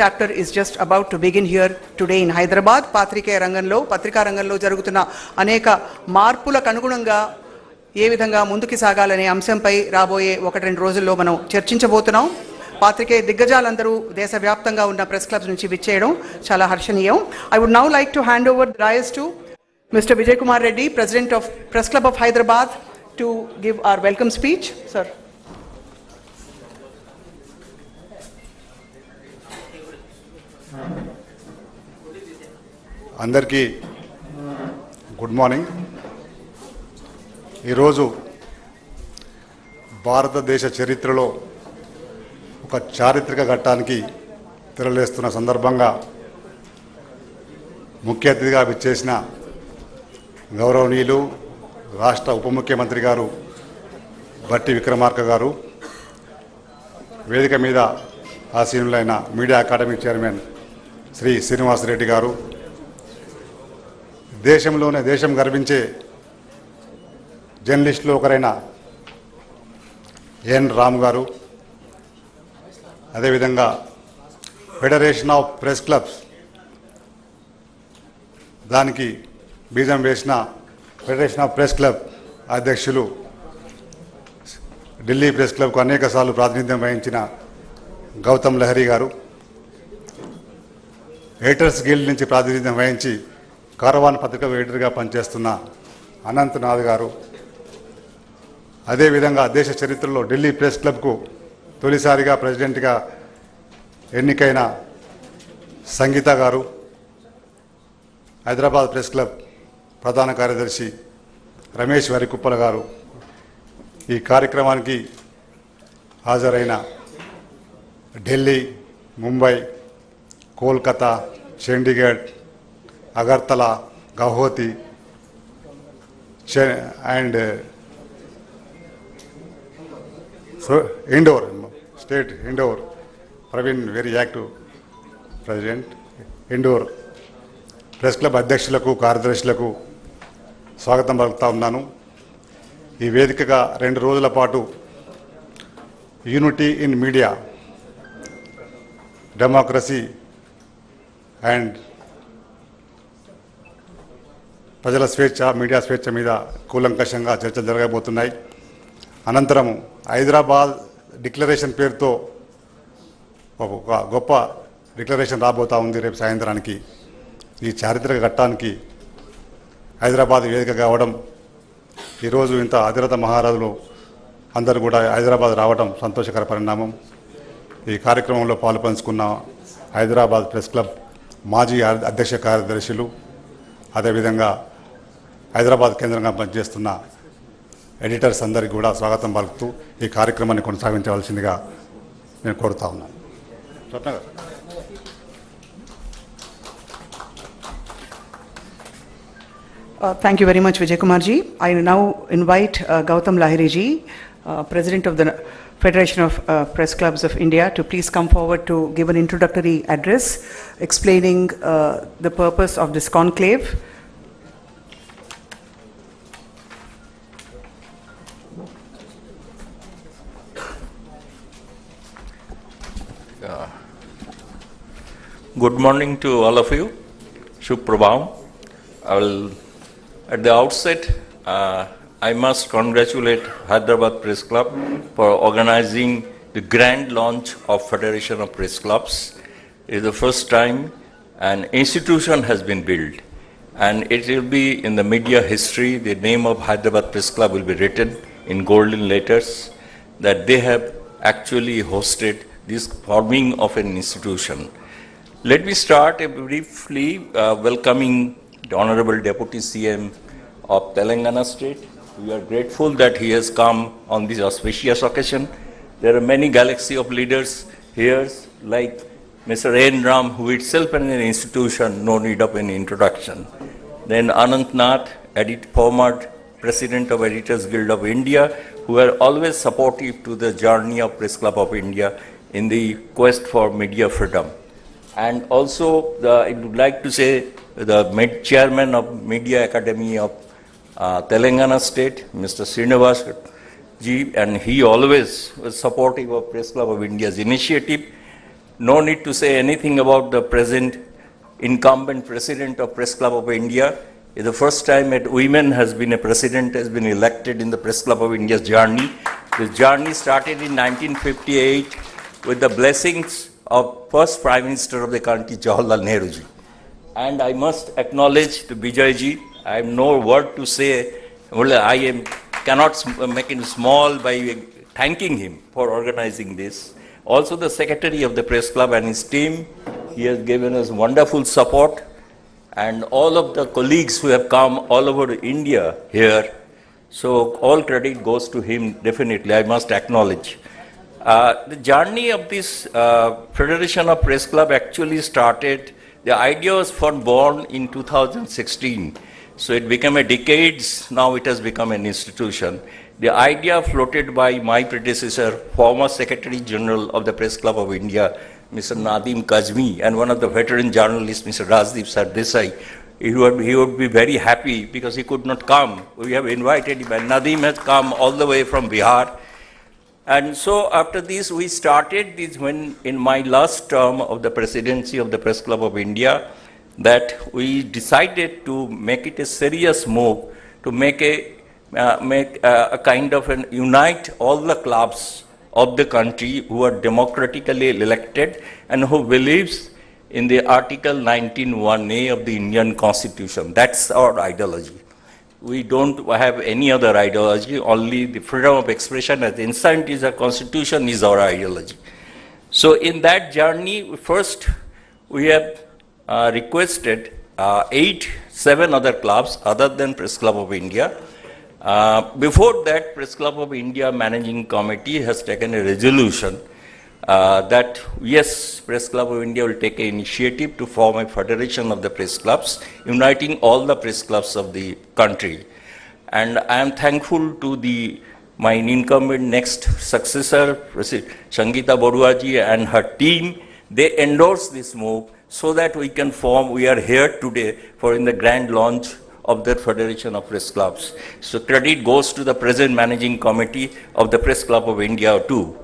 chapter is just about to begin here today in Hyderabad. Patrika Ranganlo జరుగుతున్న అనేక మార్పులకు అనుగుణంగా ఏ విధంగా ముందుకు సాగాలనే అంశంపై రాబోయే 1-2 రోజుల్లో మనం చర్చించబోతున్నాం. పాత్రికేయ దిగ్గజాలందరూ దేశవ్యాప్తంగా ఉన్న ప్రెస్ క్లబ్స్ నుంచి విచ్చేయడం చాలా హర్షణీయం. I would now like to hand over the dais to Mr. Vijay Kumar Reddy, President of Press Club of Hyderabad, to give our welcome speech. Sir. అందరికీ గుడ్ మార్నింగ్. ఈరోజు భారతదేశ చరిత్రలో ఒక చారిత్రక ఘట్టానికి తెరలేస్తున్న సందర్భంగా ముఖ్య అతిథిగా విచ్చేసిన గౌరవనీయులు రాష్ట్ర ఉప ముఖ్యమంత్రి గారు భట్టి విక్రమార్క గారు, వేదిక మీద ఆసీనులైన media academy chairman Shri Srinivasa Reddy గారు, దేశం గర్వించే జర్నలిస్టులు ఒకరైన ఎన్ రామ్ గారు, అదేవిధంగా ఫెడరేషన్ ఆఫ్ ప్రెస్ క్లబ్స్ దానికి బీజం వేసిన ఫెడరేషన్ ఆఫ్ ప్రెస్ క్లబ్ అధ్యక్షులు, ఢిల్లీ ప్రెస్ క్లబ్కు అనేకసార్లు ప్రాతినిధ్యం వహించిన గౌతమ్ లహరి గారు, ఎడిటర్స్ గిల్డ్ నుంచి ప్రాతినిధ్యం వహించి కారవాన్ పత్రిక ఎడిటర్గా పనిచేస్తున్న అనంతనాథ్ గారు, అదేవిధంగా దేశ చరిత్రలో ఢిల్లీ ప్రెస్ క్లబ్కు తొలిసారిగా ప్రెసిడెంట్గా ఎన్నికైన సంగీత గారు, హైదరాబాద్ ప్రెస్ క్లబ్ ప్రధాన కార్యదర్శి రమేష్ వరికుప్పల గారు, ఈ కార్యక్రమానికి హాజరైన Delhi, Mumbai, Kolkata, Chandigarh, Agartala, Guwahati and Indore state Indore Praveen, very active president, Indore press club అధ్యక్షులకు, కార్యదర్శులకు స్వాగతం పలుకుతా ఉన్నాను. ఈ వేదికగా 2 రోజుల పాటు unity in media, democracy and ప్రజల స్వేచ్ఛ, మీడియా స్వేచ్ఛ మీద కూలంకషంగా చర్చలు జరగబోతున్నాయి. అనంతరం హైదరాబాద్ డిక్లరేషన్ పేరుతో ఒక గొప్ప డిక్లరేషన్ రాబోతూ ఉంది రేపు సాయంత్రానికి. ఈ చారిత్రక ఘట్టానికి హైదరాబాద్ వేదిక కావడం, ఈరోజు ఇంత అధిరత మహారాజులు అందరూ కూడా హైదరాబాద్ రావడం సంతోషకర పరిణామం. ఈ కార్యక్రమంలో పాలుపంచుకున్న హైదరాబాద్ ప్రెస్ క్లబ్ మాజీ అధ్యక్ష కార్యదర్శులు, అదేవిధంగా హైదరాబాద్ కేంద్రంగా పనిచేస్తున్న ఎడిటర్స్ అందరికీ కూడా స్వాగతం పలుకుతూ ఈ కార్యక్రమాన్ని కొనసాగించవలసిందిగా నేను కోరుతా ఉన్నాను. Thank you very much, Vijay Kumar ji. I now invite Gautam Lahiri ji, President of the Federation of Press Clubs of India, to please come forward to give an introductory address explaining the purpose of this conclave. Good morning to all of you. Shubh Prabhav. At the outset, I must congratulate Hyderabad Press Club for organizing the grand launch of Federation of Press Clubs. It is the first time an institution has been built, and it will be in the media history. The name of Hyderabad Press Club will be written in golden letters that they have actually hosted this forming of an institution. Let me start briefly welcoming the Honorable Deputy CM of Telangana State. We are grateful that he has come on this auspicious occasion. There are many galaxy of leaders here, like Mr. N. Ram, who itself is an institution, no need of any introduction. Then Anant Nath, former President of Editors Guild of India, who are always supportive to the journey of Press Club of India in the quest for media freedom. And also, I would like to say the chairman of Media Academy of Telangana State, Mr. Srinivas ji, and he always was supportive of Press Club of India's initiative. no need to say anything about the present incumbent president of Press Club of India. It's the first time that women has been a president, has been elected in the Press Club of India's journey. This journey started in 1958 with the blessings of first Prime Minister of the country, Jawaharlal Nehru ji. And I must acknowledge to Bijay ji, I have no word to say. Well, cannot make it small by thanking him for organizing this. Also the Secretary of the Press Club and his team, he has given us wonderful support. And all of the colleagues who have come all over India here, so all credit goes to him, definitely, I must acknowledge. The journey of this Federation of Press Club actually started, the idea was born in 2016. So it became a decades, now it has become an institution. The idea floated by my predecessor, former Secretary General of the Press Club of India, Mr. Nadeem Kazmi, and one of the veteran journalists, Mr. Rajdeep Sardesai. He would be very happy because he could not come. We have invited him, and Nadeem has come all the way from Bihar. And so after this, we started this when in my last term of the presidency of the Press Club of India, that we decided to make it a serious move to make a kind of an unite all the clubs of the country who are democratically elected and who believes in the Article 19(1)(a) of the Indian Constitution. That's our ideology. We don't have any other ideology, only the freedom of expression as inside is a constitution is our ideology. So in that journey, first we have requested 7 other clubs other than Press Club of India. Before that, Press Club of India Managing Committee has taken a resolution that yes, Press Club of India will take an initiative to form a federation of the press clubs, uniting all the press clubs of the country. And I am thankful to my incumbent next successor, Sangeeta Baruaji and her team. They endorsed this move so that we can form, we are here today for in the grand launch of the Federation of Press Clubs. So credit goes to the present managing committee of the Press Club of India too.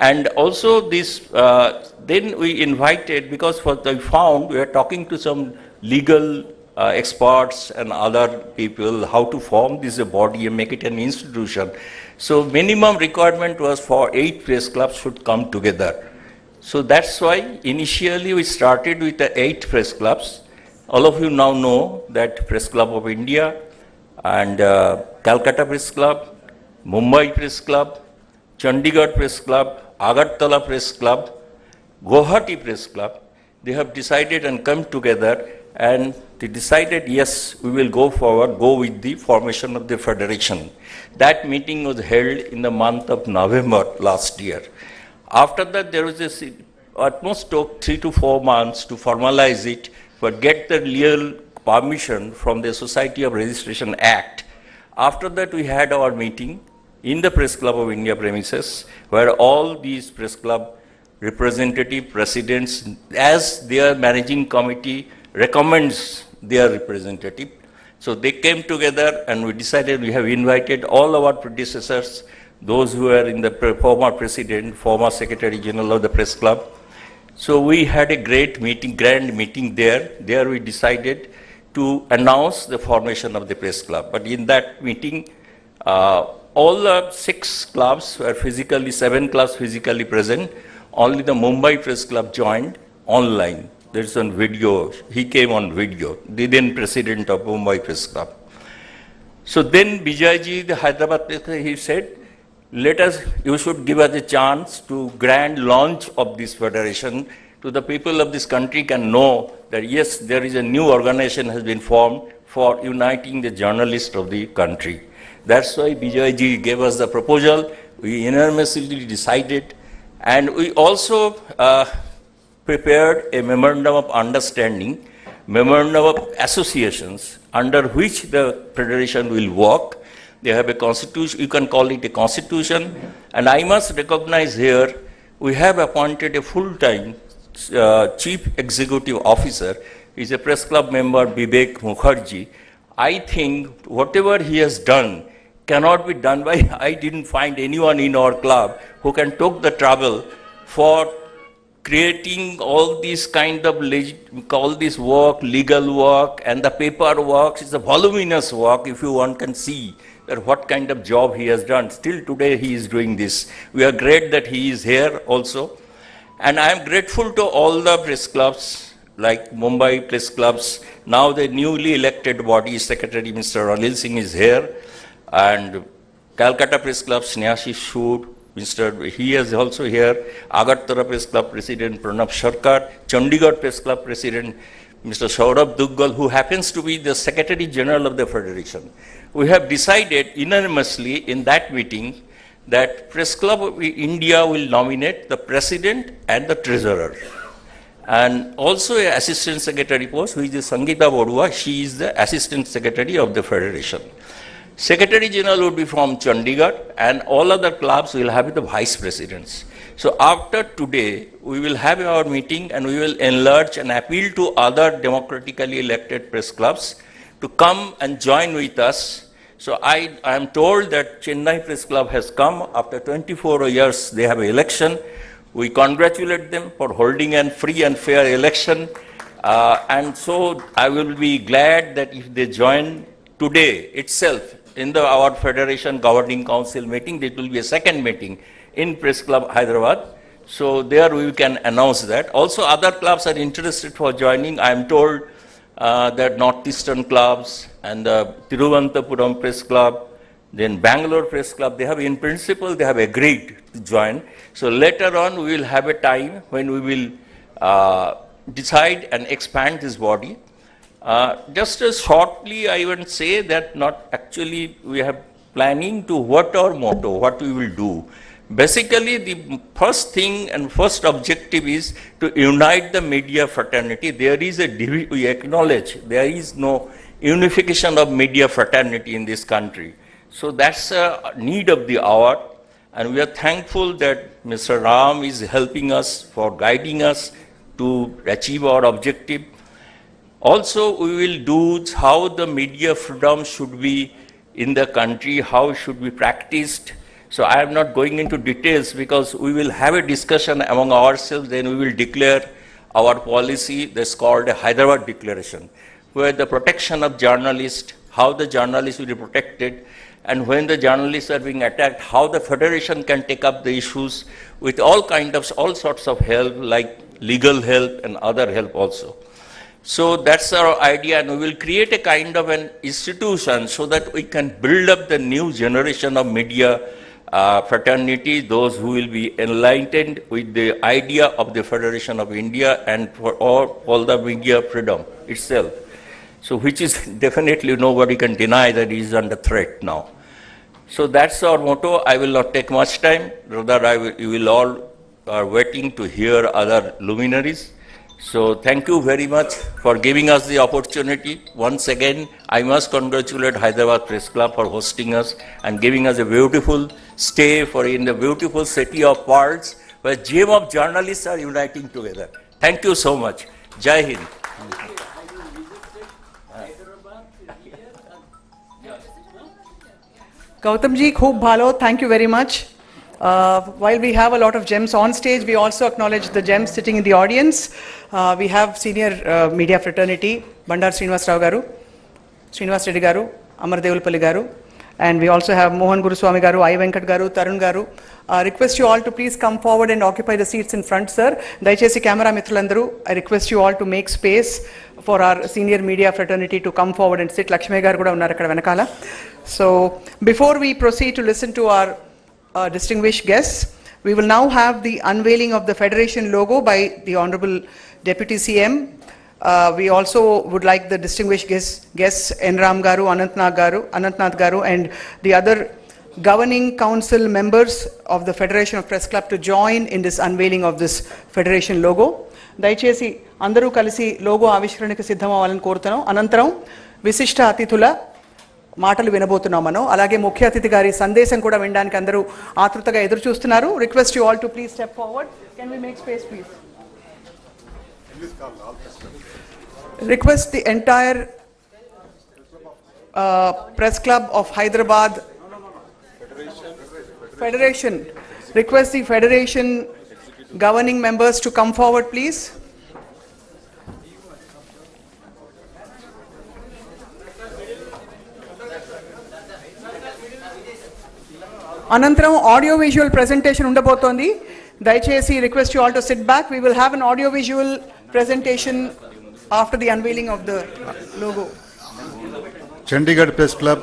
And also this, then we invited, because what I found, we are talking to some legal experts and other people how to form this body and make it an institution. So minimum requirement was for 8 press clubs should come together. So that's why initially we started with the 8 press clubs. All of you now know that Press Club of India and Calcutta Press Club, Mumbai Press Club, Chandigarh Press Club, Agartala Press Club, Guwahati Press Club, they have decided and come together and they decided, yes, we will go forward, go with the formation of the federation. That meeting was held in the month of November last year. After that, there was almost took 3 to 4 months to formalize it, but get the legal permission from the Society of Registration Act. After that, we had our meeting in the Press Club of India premises, where all these press club representative presidents, as their managing committee recommends their representative. So they came together and we decided, we have invited all our predecessors, those who were in the former president, former secretary general of the press club. So we had a great meeting, grand meeting there. There we decided to announce the formation of the press club. But in that meeting, all the 6 clubs were physically, 7 clubs physically present. Only the Mumbai Press Club joined online. There's on video. He came on video, the then president of Mumbai Press Club. So then Bijayji, the Hyderabad, he said, you should give us a chance to grand launch of this federation to the people of this country can know that yes, there is a new organization has been formed for uniting the journalists of the country. That's why Bijayji gave us the proposal. We unanimously decided, and we also prepared a memorandum of understanding, memorandum of associations under which the federation will work. They have a constitution, you can call it a constitution, and I must recognize here, we have appointed a full-time chief executive officer. He's a press club member, Vivek Mukherjee. I think whatever he has done cannot be done by, I didn't find anyone in our club who can take the trouble for creating all these kind of, all this work, legal work, and the paperwork is a voluminous work, if you one can see that what kind of job he has done. Still today he is doing this. We are glad that he is here also. And I am grateful to all the press clubs, like Mumbai press clubs. Now the newly elected body secretary, Mr. Anil Singh, is here. And Calcutta press club, Snehashi Shood, he is also here. Agartala Press Club President Pranab Sarkar, Chandigarh Press Club President Mr. Saurabh Duggal, who happens to be the Secretary General of the Federation. We have decided unanimously in that meeting that Press Club of India will nominate the President and the Treasurer. And also an Assistant Secretary post, who is Sangeeta Bodua. She is the Assistant Secretary of the Federation. Secretary General would be from Chandigarh, and all other clubs will have the Vice Presidents. So after today, we will have our meeting and we will enlarge and appeal to other democratically elected press clubs to come and join with us. So I am told that Chennai Press Club has come after 24 years. They have an election. We congratulate them for holding a free and fair election. And so I will be glad that if they join today itself in our Federation Governing Council meeting, it will be a second meeting in Press Club Hyderabad. So there we can announce that. Also other clubs are interested for joining. I am told that Northeastern clubs and the Thiruvananthapuram Press Club, then Bangalore Press Club, they have in principle, they have agreed to join. So later on we will have a time when we will decide and expand this body. Just as shortly, I would say that not actually we have planning to what our motto, what we will do. Basically, the first thing and first objective is to unite the media fraternity. There is we acknowledge there is no unification of media fraternity in this country. So that's a need of the hour, and we are thankful that Mr. Ram is helping us for guiding us to achieve our objective. Also, we will do how the media freedom should be in the country, how it should be practiced. So I am not going into details because we will have a discussion among ourselves, then we will declare our policy that's called a Hyderabad Declaration, where the protection of journalists, how the journalists will be protected, and when the journalists are being attacked, how the Federation can take up the issues with all sorts of help, like legal help and other help also. So that's our idea, and we will create a kind of an institution so that we can build up the new generation of media fraternity, those who will be enlightened with the idea of the Federation of India and for all the media freedom itself. So which is definitely nobody can deny that it is under threat now. So that's our motto. I will not take much time, rather you will all are waiting to hear other luminaries. So thank you very much for giving us the opportunity. Once again, I must congratulate Hyderabad Press Club for hosting us and giving us a beautiful stay in the beautiful city of pearls, where gem of journalists are uniting together. Thank you so much. Jai Hind. Gautamji, khoob bhalo. Thank you very much. While we have a lot of gems on stage, we also acknowledge the gems sitting in the audience. We have senior media fraternity, Bandar Srinivas Rao Garu, Srinivas Reddy Garu, Amar Devulpalli Garu, and we also have Mohan Guruswami Garu, I. Venkat Garu, Tarun Garu. Request you all to please come forward and occupy the seats in front, sir. Daichesi camera mitrulandaru, I request you all to make space for our senior media fraternity to come forward and sit. Lakshmi Garu kuda unnaru akkada venakala. So before we proceed to listen to our distinguished guests, we will now have the unveiling of the Federation logo by the Honorable Deputy CM. We also would like the distinguished guests N. Ram Garu, Anantnath Garu, and the other governing council members of the Federation of Press Club to join in this unveiling of this Federation logo. దయచేసి అందరూ కలిసి logo ఆవిష్కరణకు సిద్ధం అవ్వాలని కోరుతున్నాం. అనంతరం విశిష్ట అతిథుల మాటలు వినబోతున్నాం మనం. అలాగే ముఖ్య అతిథి గారి సందేశం కూడా వినడానికి అందరూ ఆతృతగా ఎదురు చూస్తున్నారు. Request you all to please step forward. Can we make space please? Request the entire Press Club of Hyderabad Federation. Request the Federation governing members to come forward, please. Anantram audio visual presentation undabotondi. Dayachesi request you all to sit back. We will have an audio visual presentation after the unveiling of the logo. Chandigarh Press Club,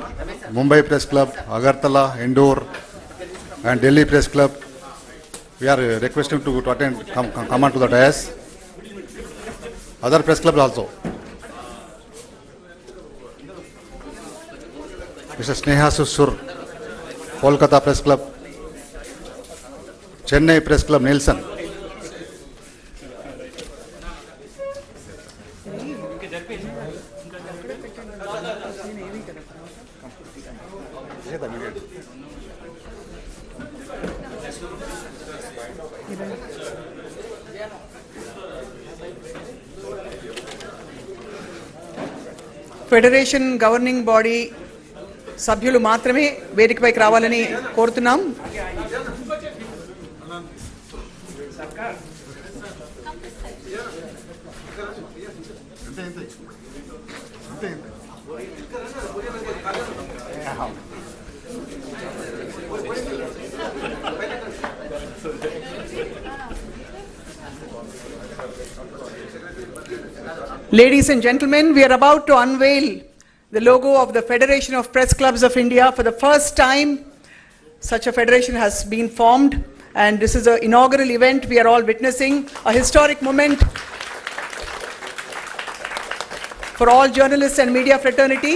Mumbai Press Club, Agartala, Indore, and Delhi Press Club. We are requesting to attend, come on to the dais. Other press clubs also. Mr. Sneha Susur, Kolkata Press Club, Chennai Press Club, Nelson. Federation governing body సభ్యులు మాత్రమే వేదికపైకి రావాలని కోరుతున్నాం. Ladies and gentlemen, we are about to unveil the logo of the Federation of Press Clubs of India. For the first time, such a federation has been formed, and this is an inaugural event. We are all witnessing a historic moment for all journalists and media fraternity.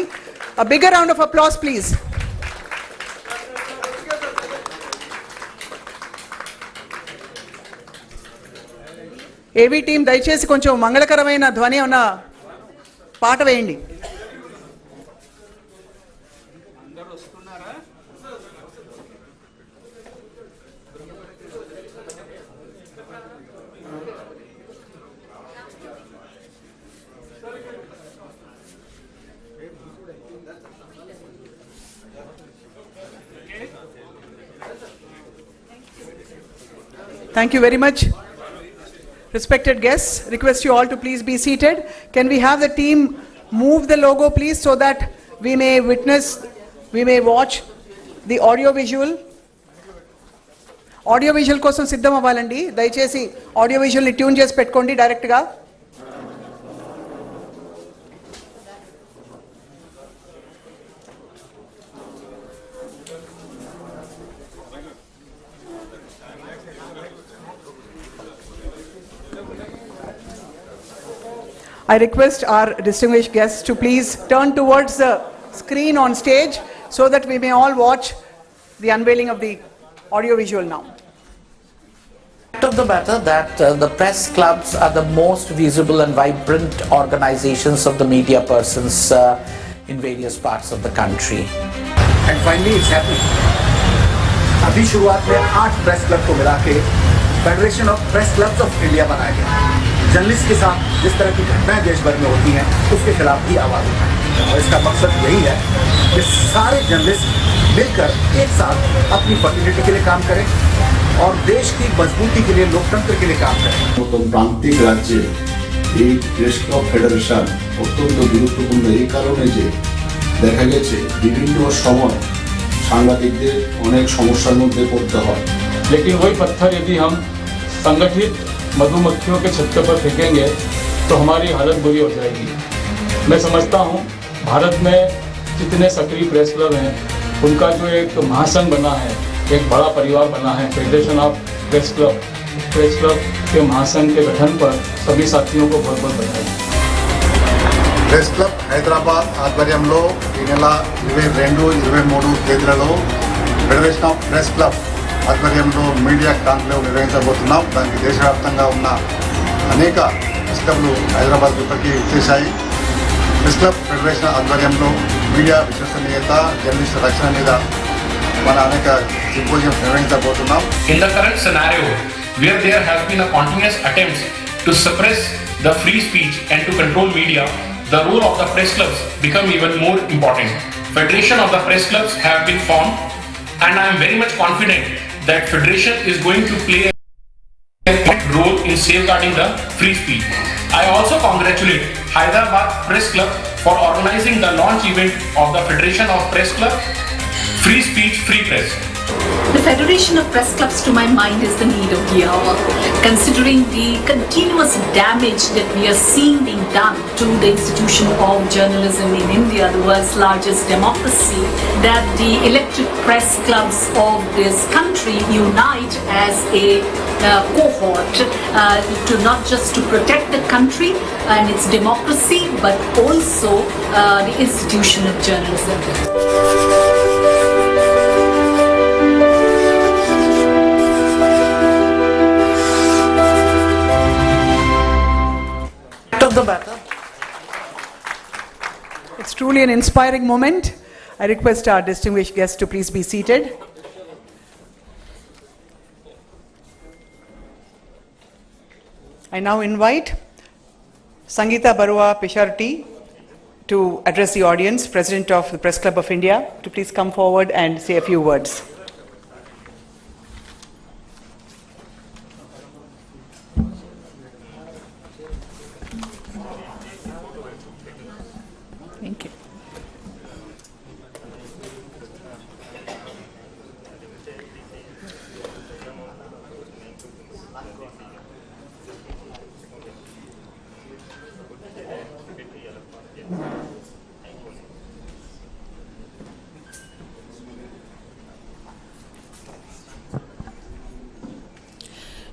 A bigger round of applause, please. ఏవీ team దయచేసి కొంచెం మంగళకరమైన ధ్వని ఉన్న పాట వేయండి. Thank you very much. Respected guests, request you all to please be seated. Can we have the team move the logo, please, so that we may watch the audio visual. Audio visual కోసం సిద్ధం అవ్వాలండి. దయచేసి audio విజువల్ని tune చేసి పెట్టుకోండి డైరెక్ట్గా. I request our distinguished guests to please turn towards the screen on stage so that we may all watch the unveiling of the audio visual now. Fact of the matter that the press clubs are the most visible and vibrant organizations of the media persons in various parts of the country. And finally it's happening. अभी शुरुआत में 8 press club को मिला के federation of press clubs of India बनाया गया. Journalist के साथ जिस तरह की घटनाएं देश भर में होती हैं उसके खिलाफ भी आवाज उठाएं. और इसका मकसद यही है कि सारे जर्नलिस्ट मिलकर एक साथ अपनी फर्टिलिटी के लिए काम करें और देश की मजबूती के लिए, लोकतंत्र के लिए काम करें. प्रांतिक राज्य এই প্রেস ক্লাব ফেডারেশন অত্যন্ত গুরুত্বপূর্ণ এই কারণে যে দেখা গেছে বিভিন্ন সময় সাংবাদিকদের অনেক সমস্যার মধ্যে পড়তে হয়. लेकिन वही पत्थर यदि हम संगठित मधुमक्खियों के छत्ते पर फेंकेंगे तो हमारी हालत बुरी हो जाएगी. मैं समझता हूँ भारत में जितने सक्रिय प्रेस क्लब हैं उनका जो एक महासंघ बना है, एक बड़ा परिवार बना है, फेडरेशन ऑफ प्रेस क्लब के महासंघ के गठन पर सभी साथियों को बहुत बहुत बधाई. ప్రెస్ క్లబ్ హైదరాబాద్ ఆధ్వర్యంలో ఈ నెల 22-23 తేదీలలో ఫెడరేషన్ ఆఫ్ ప్రెస్ క్లబ్ ఆధ్వర్యంలో మీడియా కాంక్లేవ్ నిర్వహించబోతున్నాం. దానికి దేశవ్యాప్తంగా ఉన్న అనేక ప్రెస్ క్లబ్లు హైదరాబాద్ ఇప్పటికీ వచ్చేశాయి. ప్రెస్ క్లబ్ ఫెడరేషన్ ఆధ్వర్యంలో మీడియా విశ్వసనీయత, జర్నలిస్ట్ రక్షణ మీద మన అనేక symposium నిర్వహించబోతున్నాం. In the current scenario, where there have been a continuous attempts to suppress the free speech and to control media, the role of the press clubs become even more important. Federation of the press clubs have been formed, and I am very much confident that Federation is going to play a role in safeguarding the free speech. I also congratulate Hyderabad Press Club for organizing the launch event of the Federation of Press Club, Free Speech, Free Press. The Federation of Press Clubs, to my mind, is the need of the hour, considering the continuous damage that we are seeing being done to the institution of journalism in India, the world's largest democracy, that the elected press clubs of this country unite as a cohort to not just to protect the country and its democracy, but also the institution of journalism. It's truly an inspiring moment. I request our distinguished guests to please be seated. I now invite Sangeeta Barua Pisharti to address the audience, President of the Press Club of India, to please come forward and say a few words. Thank you.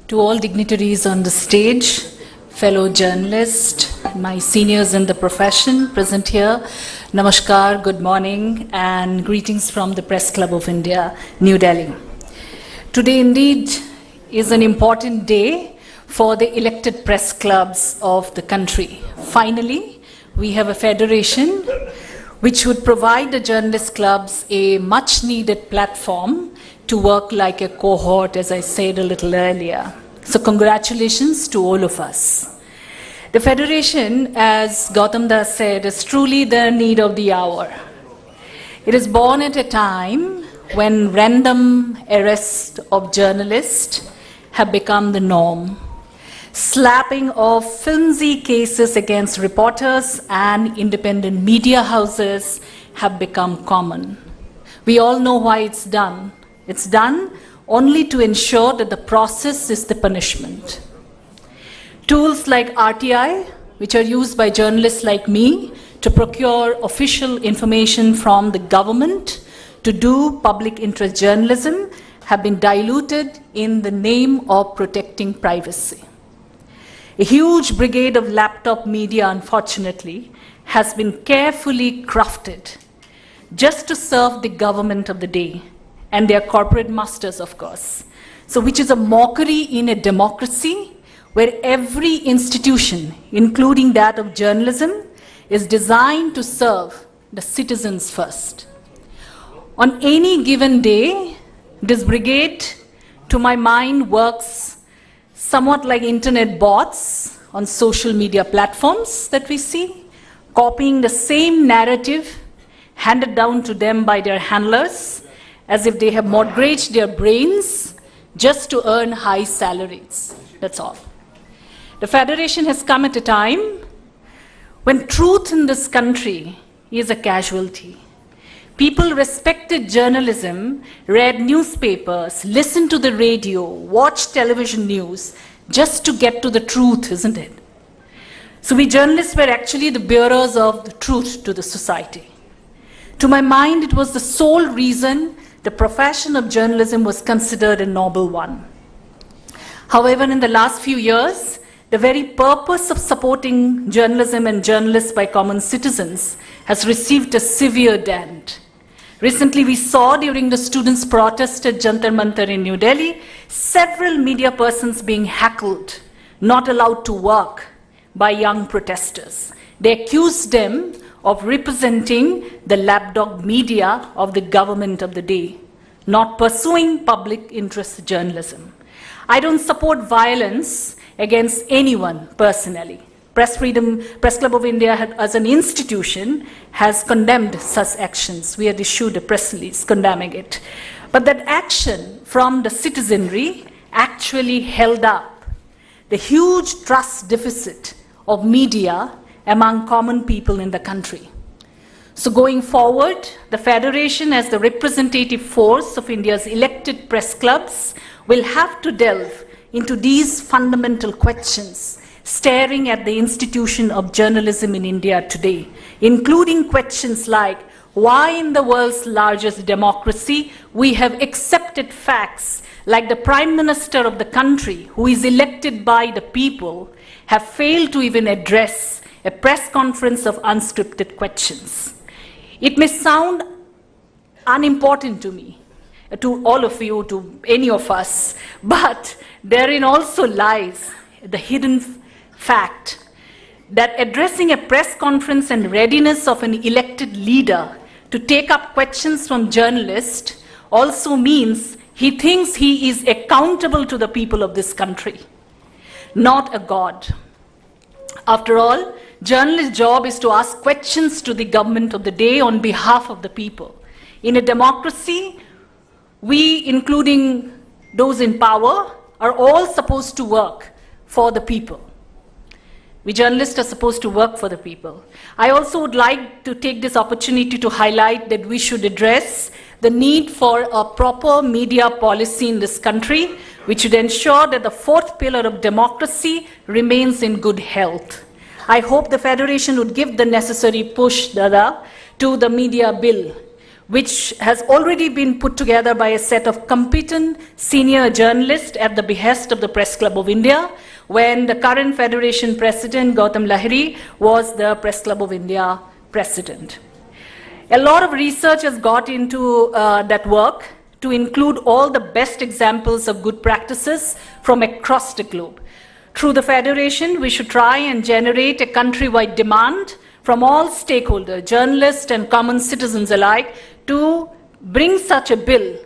To all dignitaries on the stage, fellow journalists, my seniors in the profession present here, Namaskar, good morning, and greetings from the Press Club of India, New Delhi. Today indeed is an important day for the elected press clubs of the country. Finally, we have a federation which would provide the journalist clubs a much needed platform to work like a cohort, as I said a little earlier. So congratulations to all of us. The Federation, as Gautam Das said, is truly the need of the hour. It is born at a time when random arrest of journalists have become the norm. Slapping of flimsy cases against reporters and independent media houses have become common. We all know why it's done. It's done only to ensure that the process is the punishment. Tools like RTI, which are used by journalists like me to procure official information from the government to do public interest journalism, have been diluted in the name of protecting privacy. A huge brigade of laptop media, unfortunately, has been carefully crafted just to serve the government of the day and their corporate masters, of course. So which is a mockery in a democracy where every institution, including that of journalism, is designed to serve the citizens first. On any given day, this brigade, to my mind, works somewhat like internet bots on social media platforms that we see, copying the same narrative handed down to them by their handlers, as if they have mortgaged their brains just to earn high salaries. That's all. The Federation has come at a time when truth in this country is a casualty. People respected journalism, read newspapers, listened to the radio, watched television news just to get to the truth, isn't it? So we journalists were actually the bearers of the truth to the society. To my mind, it was the sole reason the profession of journalism was considered a noble one. However, in the last few years, the very purpose of supporting journalism and journalists by common citizens has received a severe dent. Recently, we saw during the students' protest at Jantar Mantar in New Delhi, several media persons being heckled, not allowed to work by young protesters. They accused them of representing the lapdog media of the government of the day, not pursuing public interest journalism. I don't support violence against anyone personally. Press Club of India as an institution has condemned such actions. We had issued a press release condemning it. But that action from the citizenry actually held up the huge trust deficit of media among common people in the country. So going forward, the Federation as the representative force of India's elected press clubs will have to delve into these fundamental questions, staring at the institution of journalism in India today, including questions like why in the world's largest democracy we have accepted facts like the Prime Minister of the country, who is elected by the people, have failed to even address a press conference of unscripted questions. It may sound unimportant to me, to all of you, to any of us, but therein also lies the hidden fact that addressing a press conference and readiness of an elected leader to take up questions from journalists also means he thinks he is accountable to the people of this country, not a god. After all, journalist's job is to ask questions to the government of the day on behalf of the people. In a democracy, we, including those in power, are all supposed to work for the people. We journalists are supposed to work for the people. I also would like to take this opportunity to highlight that we should address the need for a proper media policy in this country, which should ensure that the fourth pillar of democracy remains in good health. I hope the Federation would give the necessary push, Dada, to the media bill, which has already been put together by a set of competent senior journalists at the behest of the Press Club of India, when the current Federation President, Gautam Lahiri, was the Press Club of India President. A lot of research has got into that work to include all the best examples of good practices from across the globe. Through the Federation, we should try and generate a countrywide demand from all stakeholders, journalists and common citizens alike, to bring such a bill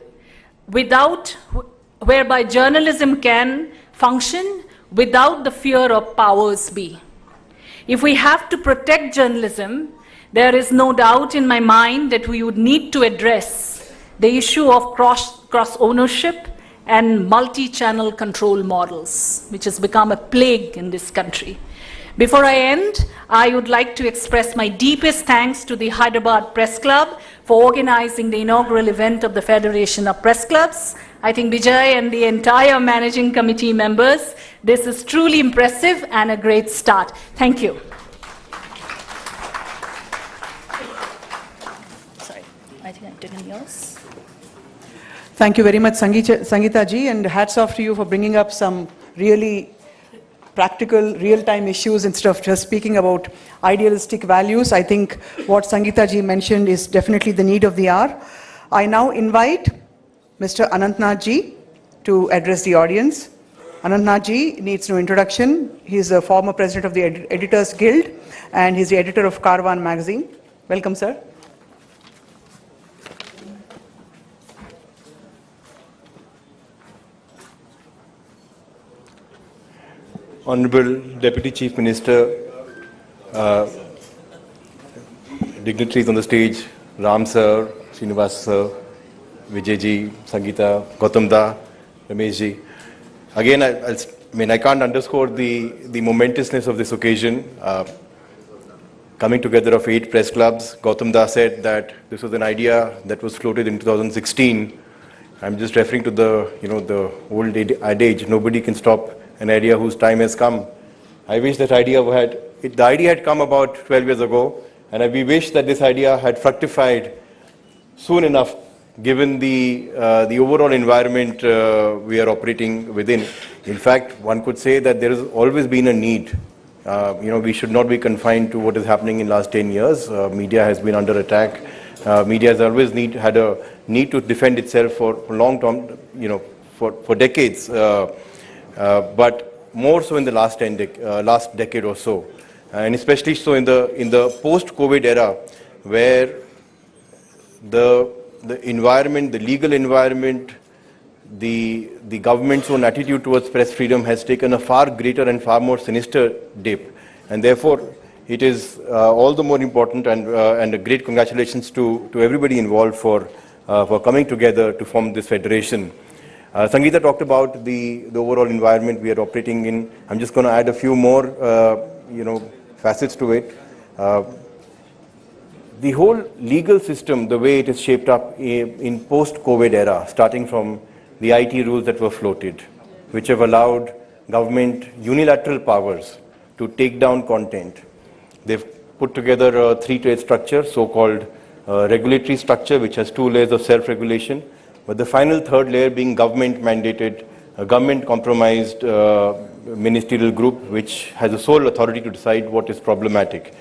whereby journalism can function without the fear of powers be. If we have to protect journalism, there is no doubt in my mind that we would need to address the issue of cross ownership and multi-channel control models, which has become a plague in this country. Before I end, I would like to express my deepest thanks to the Hyderabad Press Club for organizing the inaugural event of the Federation of Press Clubs. I think Vijay and the entire managing committee members, this is truly impressive and a great start. Thank you. Sorry, I think I've taken yours. Thank you very much, Sangeeta ji, and hats off to you for bringing up some really practical, real-time issues instead of just speaking about idealistic values. I think what Sangeeta ji mentioned is definitely the need of the hour. I now invite Mr. Anantnath ji to address the audience. Anantnath ji needs no introduction. He is a former president of the Editors Guild and he's the editor of Caravan magazine. Welcome, sir. Honorable Deputy Chief Minister, dignitaries on the stage, Ram sir, Srinivas sir, Vijay ji, Sangeeta, Gautam da, Ramesh ji. Again, I can't underscore the momentousness of this occasion. Coming together of 8 press clubs, Gautam da said that this was an idea that was floated in 2016. I'm just referring to the old adage, nobody can stop an idea whose time has come. I wish that the idea had come about 12 years ago, and we wish that this idea had fructified soon enough, given the overall environment we are operating within. In fact, one could say that there has always been a need. We should not be confined to what is happening in last 10 years. Media has been under attack. Media has always had a need to defend itself for long term, for decades. But more so in the last decade or so, and especially so in the post-COVID era, where the environment, the legal environment, the government's own attitude towards press freedom has taken a far greater and far more sinister dip, and therefore it is all the more important and a great congratulations to everybody involved for coming together to form this federation. Sangeeta talked about the overall environment we are operating in. I'm just going to add a few more, facets to it. The whole legal system, the way it is shaped up in post-COVID era, starting from the IT rules that were floated, which have allowed government unilateral powers to take down content. They've put together a three-tiered structure, so-called regulatory structure, which has two layers of self-regulation, but the final third layer being government-mandated, government-compromised ministerial group, which has the sole authority to decide what is problematic.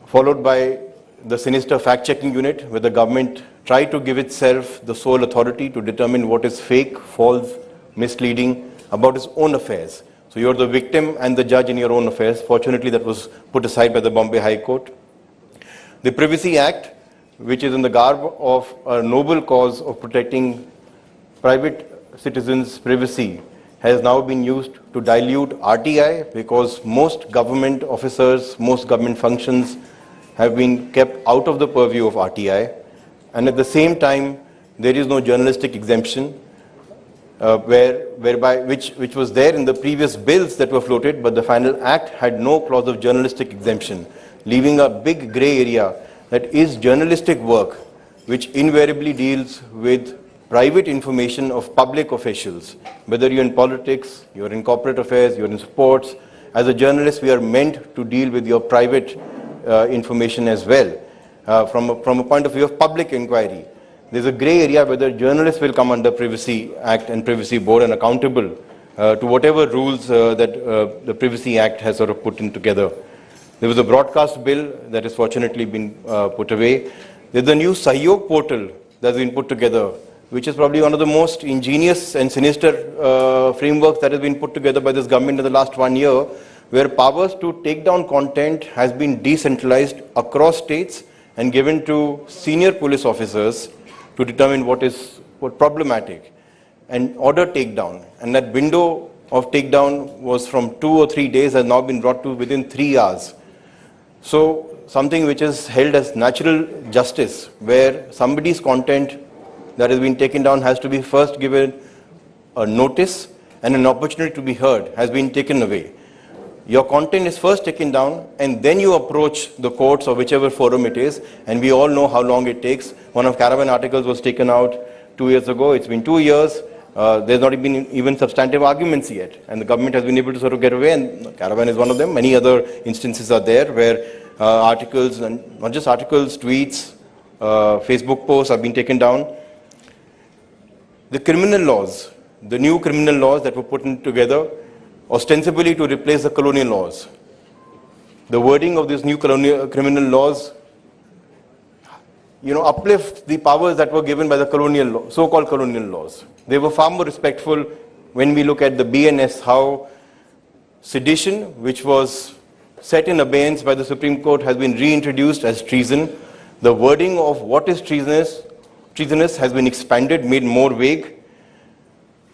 Followed by the sinister fact-checking unit, where the government tried to give itself the sole authority to determine what is fake, false, misleading about its own affairs. So you're the victim and the judge in your own affairs. Fortunately, that was put aside by the Bombay High Court. The Privacy Act, which is in the garb of a noble cause of protecting private citizens' privacy, has now been used to dilute RTI, because most government officers, most government functions have been kept out of the purview of RTI. And at the same time, there is no journalistic exemption, which was there in the previous bills that were floated, but the final act had no clause of journalistic exemption, leaving a big grey area that is journalistic work, which invariably deals with private information of public officials. Whether you're in politics, you're in corporate affairs, you're in sports, as a journalist, we are meant to deal with your private information as well, from a point of view of public inquiry. There's a grey area whether journalists will come under Privacy Act and Privacy Board and accountable to whatever rules that the Privacy Act has sort of put in together. There was a broadcast bill that has fortunately been put away. There's a new Sahyog portal that's been put together, which is probably one of the most ingenious and sinister frameworks that has been put together by this government in the last 1 year, where powers to take down content has been decentralized across states and given to senior police officers to determine what problematic and order takedown. And that window of takedown was from 2 or 3 days, has now been brought to within 3 hours. So something which is held as natural justice, where somebody's content that has been taken down has to be first given a notice and an opportunity to be heard, has been taken away. Your content is first taken down, and then you approach the courts or whichever forum it is, and we all know how long it takes. One of Caravan articles was taken out 2 years ago. It's been 2 years. There's not been even substantive arguments yet, and the government has been able to sort of get away, and Caravan is one of them. Many other instances are there where articles, and not just articles, tweets, Facebook posts have been taken down. The criminal laws, the new criminal laws that were put together, ostensibly to replace the colonial laws. The wording of these new criminal laws, uplift the powers that were given by the so-called colonial laws. They were far more respectful when we look at the BNS, how sedition, which was set in abeyance by the Supreme Court, has been reintroduced as treason. The wording of what is treasonous has been expanded, made more vague.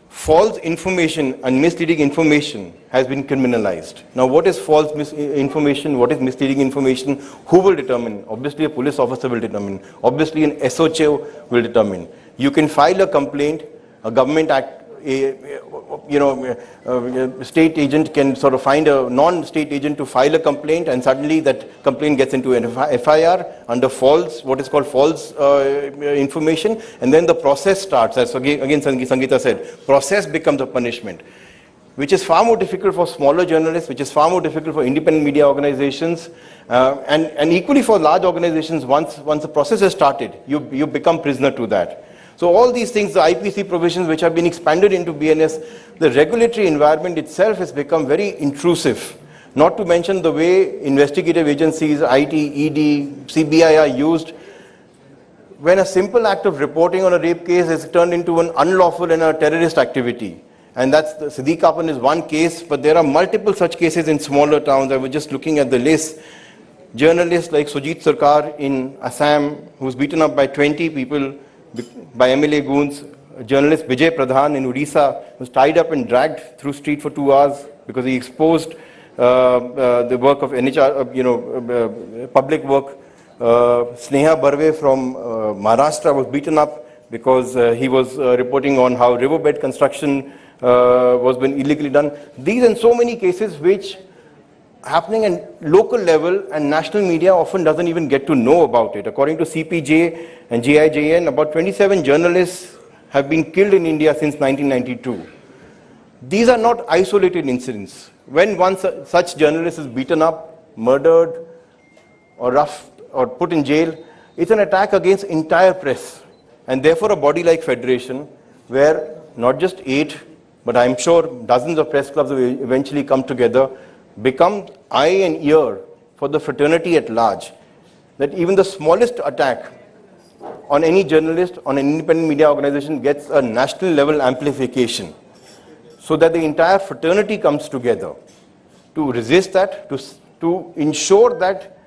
False information and misleading information has been criminalized. Now, what is false information? What is misleading information? Who will determine? Obviously, a police officer will determine. Obviously, an SOCHO will determine. You can file a complaint, a government act, state agent can sort of find a non-state agent to file a complaint, and suddenly that complaint gets into an FIR under what is called false information, and then the process starts. As again Sangeeta said, process becomes a punishment, which is far more difficult for smaller journalists, which is far more difficult for independent media organizations, and equally for large organizations. Once the process has started, you become prisoner to that. So all these things, the IPC provisions which have been expanded into BNS, the regulatory environment itself has become very intrusive. Not to mention the way investigative agencies, IT, ED, CBI are used. When a simple act of reporting on a rape case is turned into an unlawful and a terrorist activity. And that's the Siddiq Kapan is one case, but there are multiple such cases in smaller towns. I was just looking at the list. Journalists like Sujit Sarkar in Assam, who's beaten up by 20 people by MLA goons. Journalist Vijay Pradhan in Odisha was tied up and dragged through street for 2 hours because he exposed the work of NHR, public work. Sneha Barve from Maharashtra was beaten up because he was reporting on how riverbed construction was been illegally done. These and so many cases which happening at local level and national media often doesn't even get to know about it. According to CPJ and GIJN, about 27 journalists have been killed in India since 1992. These are not isolated incidents. When one such journalist is beaten up, murdered, or roughed, or put in jail, it's an attack against entire press. And therefore a body like Federation, where not just 8, but I'm sure dozens of press clubs will eventually come together, become eye and ear for the fraternity at large, that even the smallest attack on any journalist, on an independent media organization gets a national level amplification, so that the entire fraternity comes together to resist that, to ensure that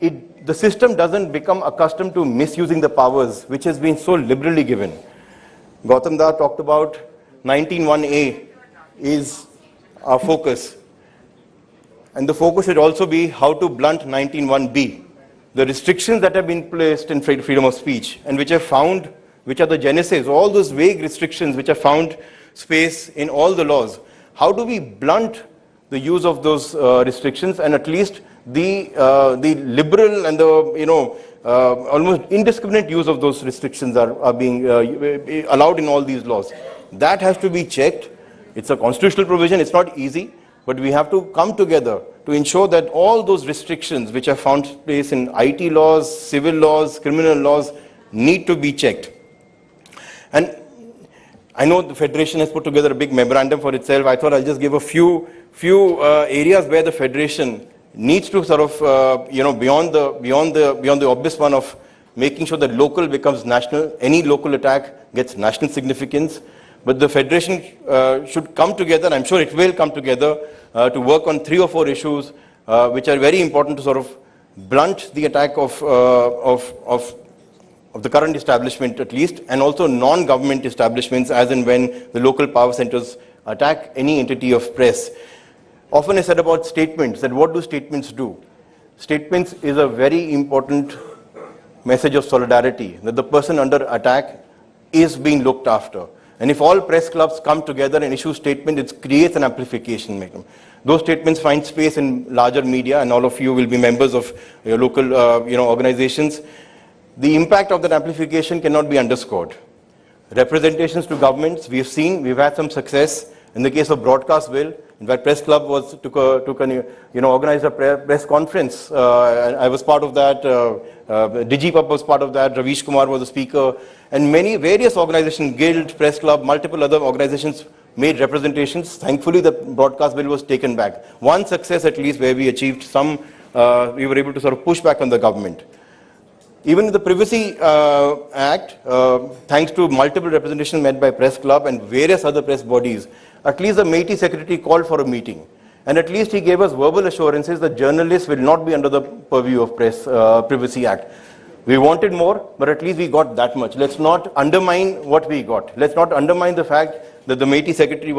the system doesn't become accustomed to misusing the powers which has been so liberally given. Gautam Da talked about 19(1)A is our focus. And the focus should also be how to blunt 19(1)B, the restrictions that have been placed in freedom of speech and which are the genesis, all those vague restrictions which have found space in all the laws. How do we blunt the use of those restrictions, and at least the liberal and the almost indiscriminate use of those restrictions are being allowed in all these laws? That has to be checked. It's a constitutional provision. It's not easy. But we have to come together to ensure that all those restrictions which have found place in IT laws, civil laws, criminal laws need to be checked. And I know the Federation has put together a big memorandum for itself. I thought I'll just give a few areas where the Federation needs to sort of, beyond the obvious one of making sure that local becomes national. Any local attack gets national significance. But the Federation should come together, I'm sure it will come together, to work on 3 or 4 issues which are very important to sort of blunt the attack of the current establishment at least, and also non-government establishments as and when the local power centers attack any entity of press. Often is said about statements, that what do statements do? Statements is a very important message of solidarity, that the person under attack is being looked after. And if all press clubs come together and issue statement, it creates an amplification mechanism. Those statements find space in larger media, and all of you will be members of your local organizations. The impact of that amplification cannot be underscored. Representations to governments, we've had some success. In the case of broadcast bill, in fact, Press Club organized a press conference. I was part of that. Digipub was part of that. Ravish Kumar was the speaker. And various organizations, Guild, Press Club, multiple other organizations made representations. Thankfully, the broadcast bill was taken back. One success at least where we achieved some, we were able to sort of push back on the government. Even the Privacy Act, thanks to multiple representations made by Press Club and various other press bodies, at least the MeitY Secretary called for a meeting. And at least he gave us verbal assurances that journalists will not be under the purview of Privacy Act. We wanted more, but at least we got that much. Let's not undermine what we got. Let's not undermine the fact that the MeitY Secretary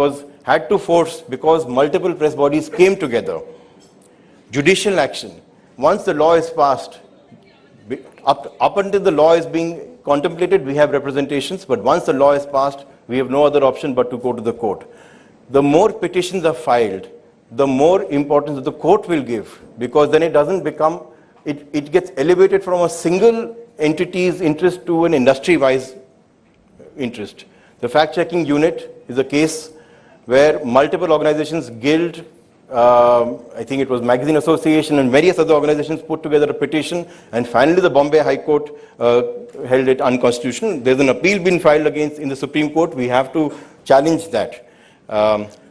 had to force because multiple press bodies came together. Judicial action. Once the law is passed, up until the law is being contemplated, we have representations, but once the law is passed, we have no other option but to go to the court. The more petitions are filed, the more importance the court will give, because then it doesn't become, it gets elevated from a single entity's interest to an industry-wise interest. The fact-checking unit is a case where multiple organizations, Guild, I think it was Magazine Association and various other organizations put together a petition, and finally the Bombay High Court held it unconstitutional. There's an appeal been filed against in the Supreme Court. We have to challenge that.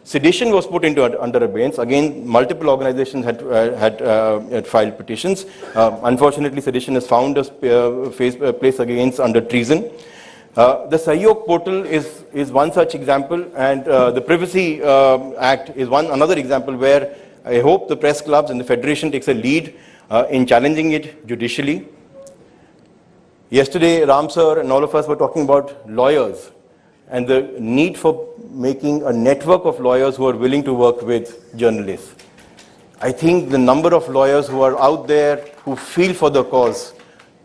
Sedition was put under abeyance. Again, multiple organizations had filed petitions. Unfortunately, sedition has found a place against under treason. The Sahyog portal is one such example, and the Privacy Act is another example where I hope the press clubs and the Federation takes a lead in challenging it judicially. Yesterday, Ram sir and all of us were talking about lawyers and the need for making a network of lawyers who are willing to work with journalists. I think the number of lawyers who are out there who feel for the cause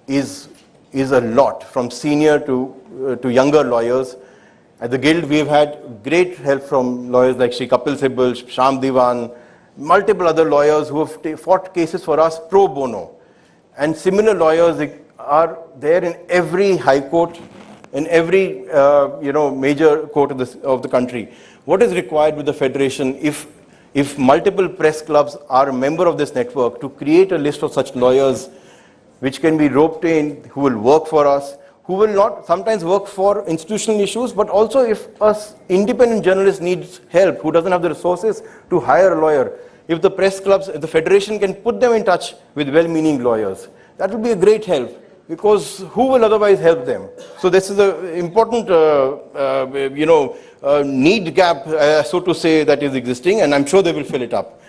is is a lot, from senior to younger lawyers. At the Guild, we've had great help from lawyers like Shri Kapil Sibal, Sham Diwan, multiple other lawyers who have fought cases for us pro bono. And similar lawyers are there in every high court, in every major court of the country. What is required with the Federation if multiple press clubs are a member of this network, to create a list of such lawyers which can be roped in, who will work for us, who will not sometimes work for institutional issues, but also if an independent journalist needs help, who doesn't have the resources to hire a lawyer, if the press clubs, if the Federation can put them in touch with well-meaning lawyers, that will be a great help, because who will otherwise help them? So this is an important, need gap, so to say, that is existing, and I'm sure they will fill it up.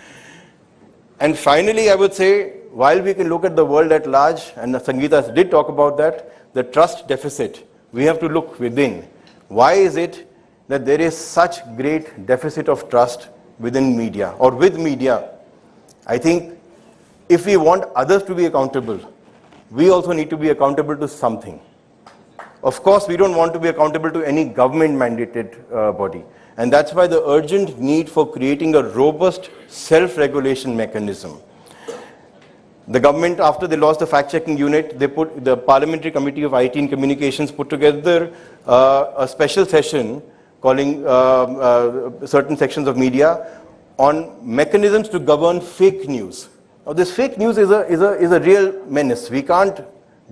And finally, I would say, while we can look at the world at large, and Sangeeta did talk about that, the trust deficit, we have to look within. Why is it that there is such great deficit of trust within media or with media? I think if we want others to be accountable, we also need to be accountable to something. Of course, we don't want to be accountable to any government-mandated body. And that's why the urgent need for creating a robust self-regulation mechanism. The government, after they lost the fact-checking unit, they put the Parliamentary Committee of IT and Communications put together a special session calling certain sections of media on mechanisms to govern fake news. Now, this fake news is a real menace. We can't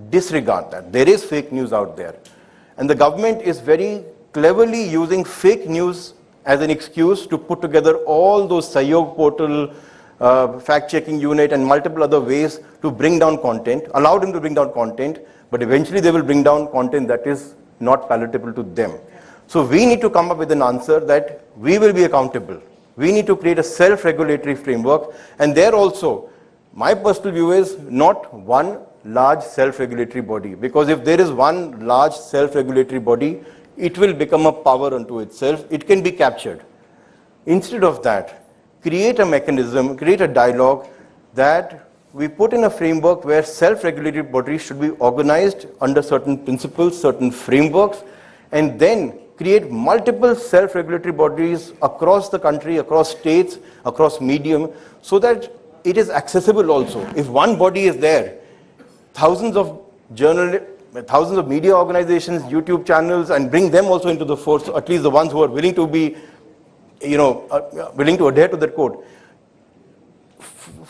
disregard that. There is fake news out there. And the government is very cleverly using fake news as an excuse to put together all those Sahyog portal, fact-checking unit and multiple other ways to bring down content, allow them to bring down content, but eventually they will bring down content that is not palatable to them. So we need to come up with an answer that we will be accountable. We need to create a self-regulatory framework, and there also, my personal view is not one large self-regulatory body, because if there is one large self-regulatory body, it will become a power unto itself. It can be captured. Instead of that, create a mechanism, create a dialogue that we put in a framework where self-regulatory bodies should be organized under certain principles, certain frameworks, and then create multiple self-regulatory bodies across the country, across states, across medium, so that it is accessible also. If one body is there, thousands of media organizations, YouTube channels, and bring them also into the force, at least the ones who are willing to be willing to adhere to that code.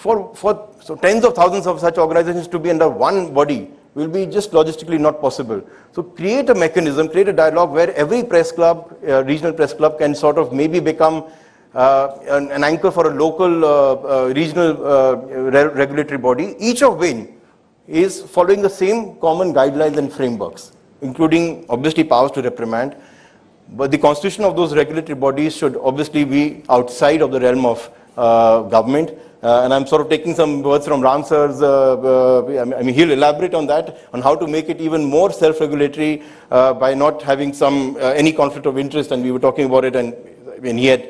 So tens of thousands of such organizations to be under one body will be just logistically not possible. So create a mechanism, create a dialogue where every press club, regional press club, can sort of maybe become an anchor for a local regional regulatory body, each of which is following the same common guidelines and frameworks, including obviously powers to reprimand. But the constitution of those regulatory bodies should obviously be outside of the realm of government. And I'm sort of taking some words from Ram sir's, he'll elaborate on that, on how to make it even more self-regulatory by not having any conflict of interest. And we were talking about it, and he had,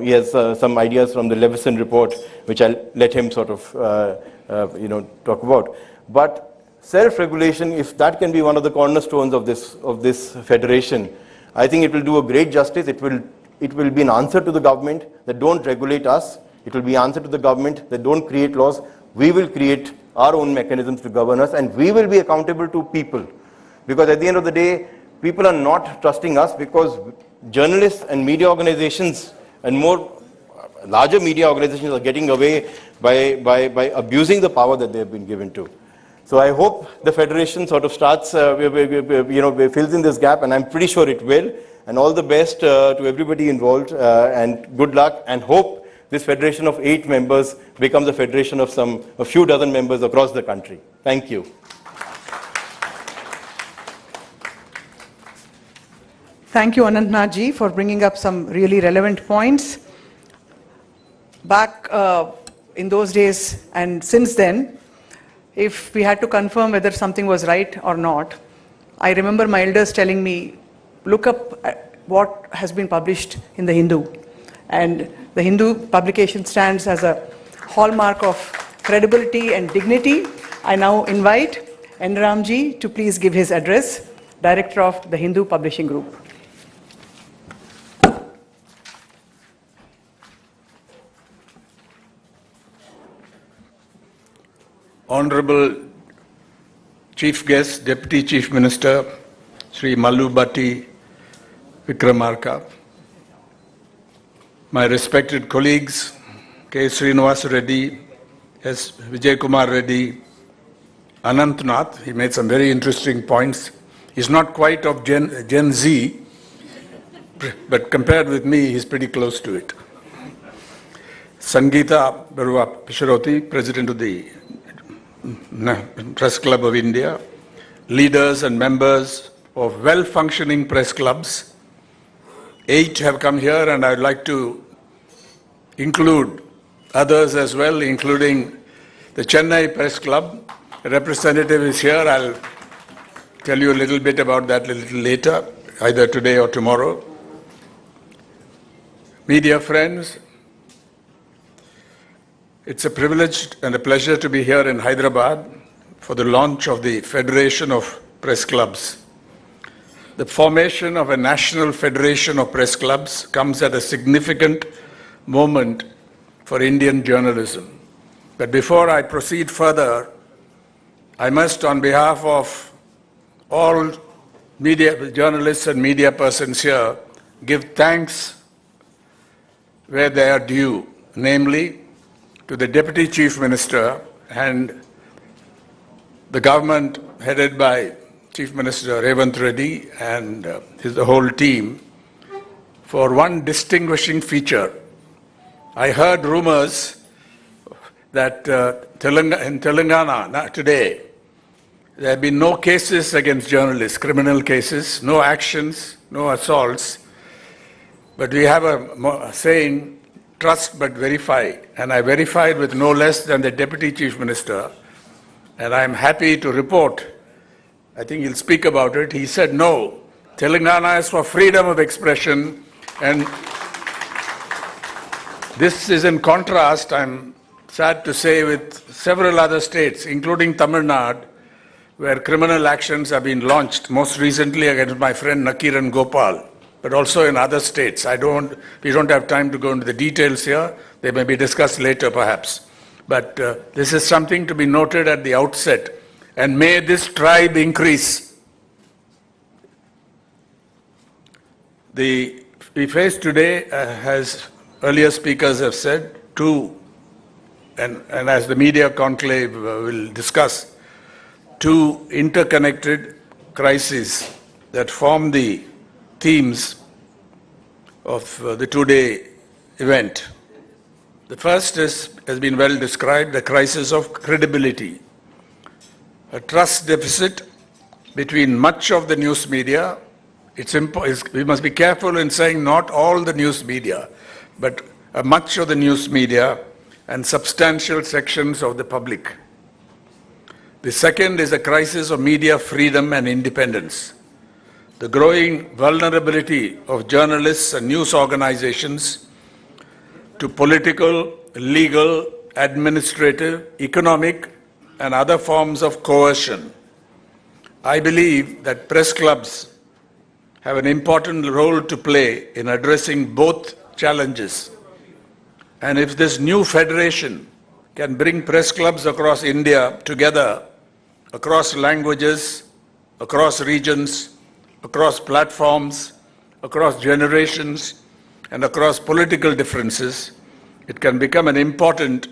he has some ideas from the Levison report, which I'll let him sort of, talk about. But self-regulation, if that can be one of the cornerstones of this federation, I think it will do a great justice. It will be an answer to the government that don't regulate us. It will be an answer to the government that don't create laws. We will create our own mechanisms to govern us, and we will be accountable to people. Because at the end of the day, people are not trusting us, because journalists and media organizations and larger media organizations are getting away by abusing the power that they have been given to. So I hope the federation sort of starts, fills in this gap, and I'm pretty sure it will. And all the best to everybody involved, and good luck, and hope this federation of 8 members becomes a federation of a few dozen members across the country. Thank you. Thank you, Anantnath ji, for bringing up some really relevant points. Back in those days and since then, if we had to confirm whether something was right or not, I remember my elders telling me, look up what has been published in the Hindu. And the Hindu publication stands as a hallmark of credibility and dignity. I now invite N. Ramji to please give his address, Director of the Hindu Publishing Group. Honorable Chief Guest, Deputy Chief Minister, Sri Bhatti Vikramarka, my respected colleagues, K. Srinivas Reddy, S. Vijay Kumar Reddy, Anant Nath, he made some very interesting points. He's not quite of Gen Z, but compared with me, he's pretty close to it. Sangeeta Barua Pisharoti, President of the Press Club of India, leaders and members of well-functioning press clubs. 8 have come here, and I'd like to include others as well, including the Chennai Press Club. A representative is here. I'll tell you a little bit about that a little later, either today or tomorrow. Media friends, it's a privilege and a pleasure to be here in Hyderabad for the launch of the Federation of Press Clubs. The formation of a national federation of press clubs comes at a significant moment for Indian journalism. But before I proceed further, I must, on behalf of all media journalists and media persons here, give thanks where they are due, namely to the Deputy Chief Minister and the government headed by Chief Minister Revant Reddy and the whole team for one distinguishing feature. I heard rumors that in Telangana today, there have been no cases against journalists, criminal cases, no actions, no assaults. But we have a saying, trust but verify. And I verified with no less than the Deputy Chief Minister. And I'm happy to report, I think he'll speak about it. He said, no, Telangana is for freedom of expression. And this is in contrast, I'm sad to say, with several other states, including Tamil Nadu, where criminal actions have been launched, most recently against my friend Nakiran Gopal, but also in other states. We don't have time to go into the details here. They may be discussed later, perhaps. But this is something to be noted at the outset. And may this tribe increase. We face today, as earlier speakers have said, and as the media conclave will discuss, 2 interconnected crises that form the themes of the two-day event. The first has been well described, the crisis of credibility. A trust deficit between much of the news media. We must be careful in saying not all the news media, but much of the news media and substantial sections of the public. The second is a crisis of media freedom and independence. The growing vulnerability of journalists and news organizations to political, legal, administrative, economic, and other forms of coercion. I believe that press clubs have an important role to play in addressing both challenges. And if this new federation can bring press clubs across India together, across languages, across regions, across platforms, across generations, and across political differences, it can become an important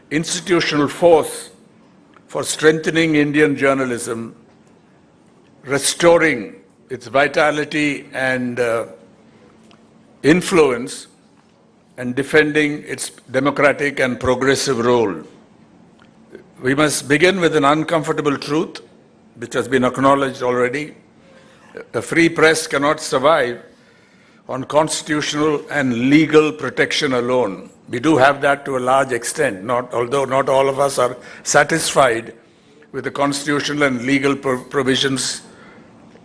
institutional force for strengthening Indian journalism, restoring its vitality and influence, and defending its democratic and progressive role. We must begin with an uncomfortable truth, which has been acknowledged already. A free press cannot survive on constitutional and legal protection alone. We do have that to a large extent, although not all of us are satisfied with the constitutional and legal provisions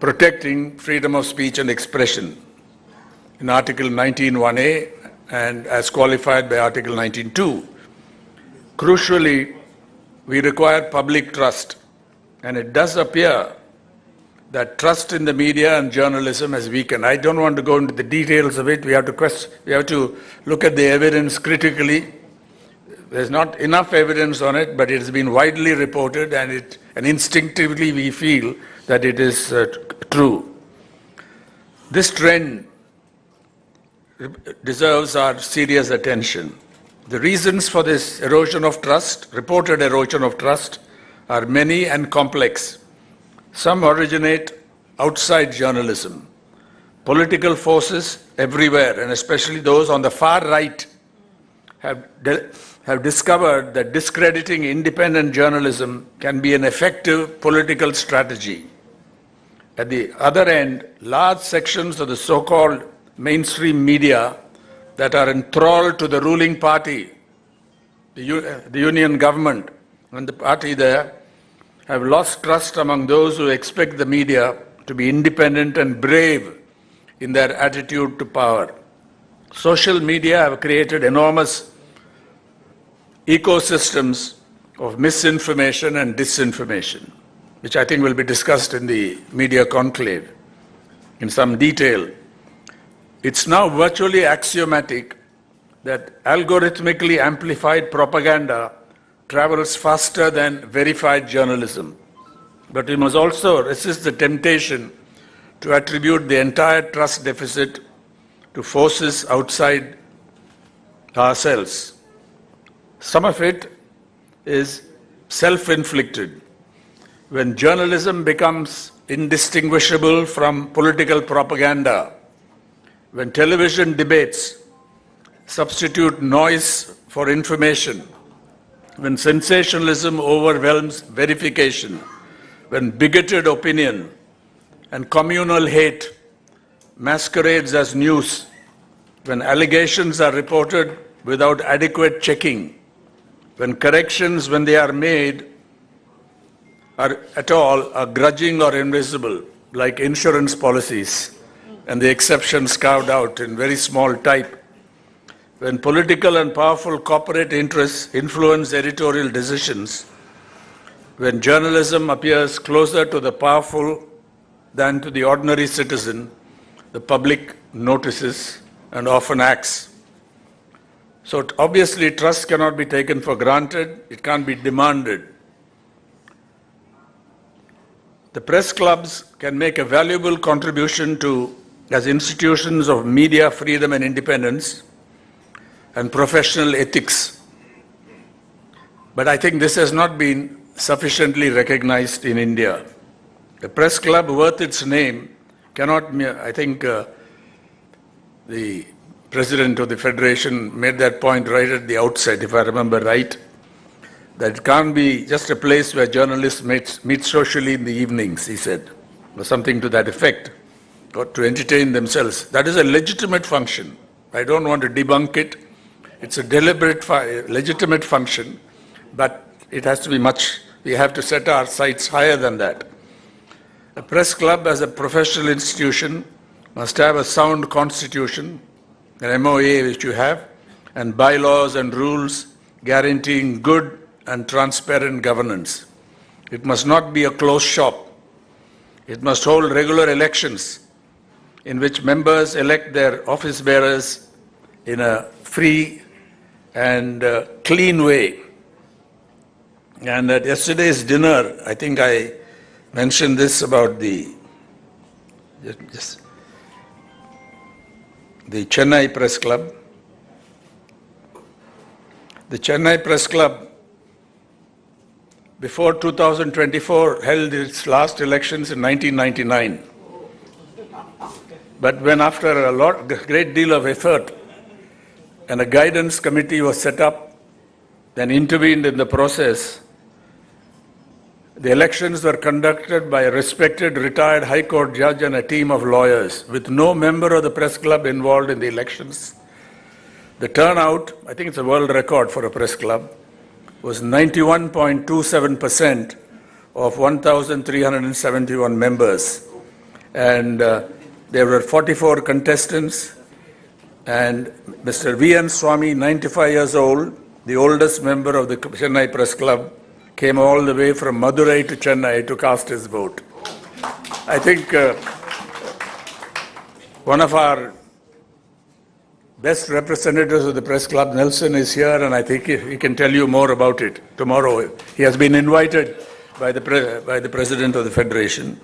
protecting freedom of speech and expression in Article 19(1)(a) and as qualified by Article 19(2). Crucially, we require public trust and it does appear that trust in the media and journalism has weakened. I don't want to go into the details of it. We have to look at the evidence critically. There's not enough evidence on it, but it has been widely reported, and instinctively we feel that it is true. This trend deserves our serious attention. The reasons for this erosion of trust, reported erosion of trust, are many and complex. Some originate outside journalism. Political forces everywhere, and especially those on the far right, have discovered that discrediting independent journalism can be an effective political strategy. At the other end, large sections of the so-called mainstream media that are enthralled to the ruling party, the union government, and the party there, have lost trust among those who expect the media to be independent and brave in their attitude to power. Social media have created enormous ecosystems of misinformation and disinformation, which I think will be discussed in the media conclave in some detail. It's now virtually axiomatic that algorithmically amplified propaganda travels faster than verified journalism. But we must also resist the temptation to attribute the entire trust deficit to forces outside ourselves. Some of it is self-inflicted. When journalism becomes indistinguishable from political propaganda, when television debates substitute noise for information, when sensationalism overwhelms verification, when bigoted opinion and communal hate masquerades as news, when allegations are reported without adequate checking, when corrections, when they are made, are at all are grudging or invisible, like insurance policies, and the exceptions carved out in very small type, when political and powerful corporate interests influence editorial decisions, when journalism appears closer to the powerful than to the ordinary citizen, the public notices and often acts. So obviously trust cannot be taken for granted, it can't be demanded. The press clubs can make a valuable contribution as institutions of media freedom and independence and professional ethics. But I think this has not been sufficiently recognized in India. A press club worth its name cannot, I think the president of the federation made that point right at the outset, if I remember right, that it can't be just a place where journalists meet socially in the evenings, he said, or something to that effect, or to entertain themselves. That is a legitimate function. I don't want to debunk it. It's a deliberate, legitimate function, but it has to be we have to set our sights higher than that. A press club as a professional institution must have a sound constitution, an MOA which you have, and bylaws and rules guaranteeing good and transparent governance. It must not be a closed shop. It must hold regular elections in which members elect their office bearers in a free and clean way. And at yesterday's dinner, I think I mentioned this about the Chennai Press Club. The Chennai Press Club, before 2024, held its last elections in 1999. But when after a great deal of effort, and a guidance committee was set up, then intervened in the process, the elections were conducted by a respected retired High Court judge and a team of lawyers, with no member of the press club involved in the elections. The turnout, I think it's a world record for a press club, was 91.27% of 1,371 members. And there were 44 contestants, and Mr. V.N. Swamy, 95 years old, the oldest member of the Chennai Press Club, came all the way from Madurai to Chennai to cast his vote. I think one of our best representatives of the press club, Nelson, is here, and I think he can tell you more about it tomorrow. He has been invited by the president of the federation.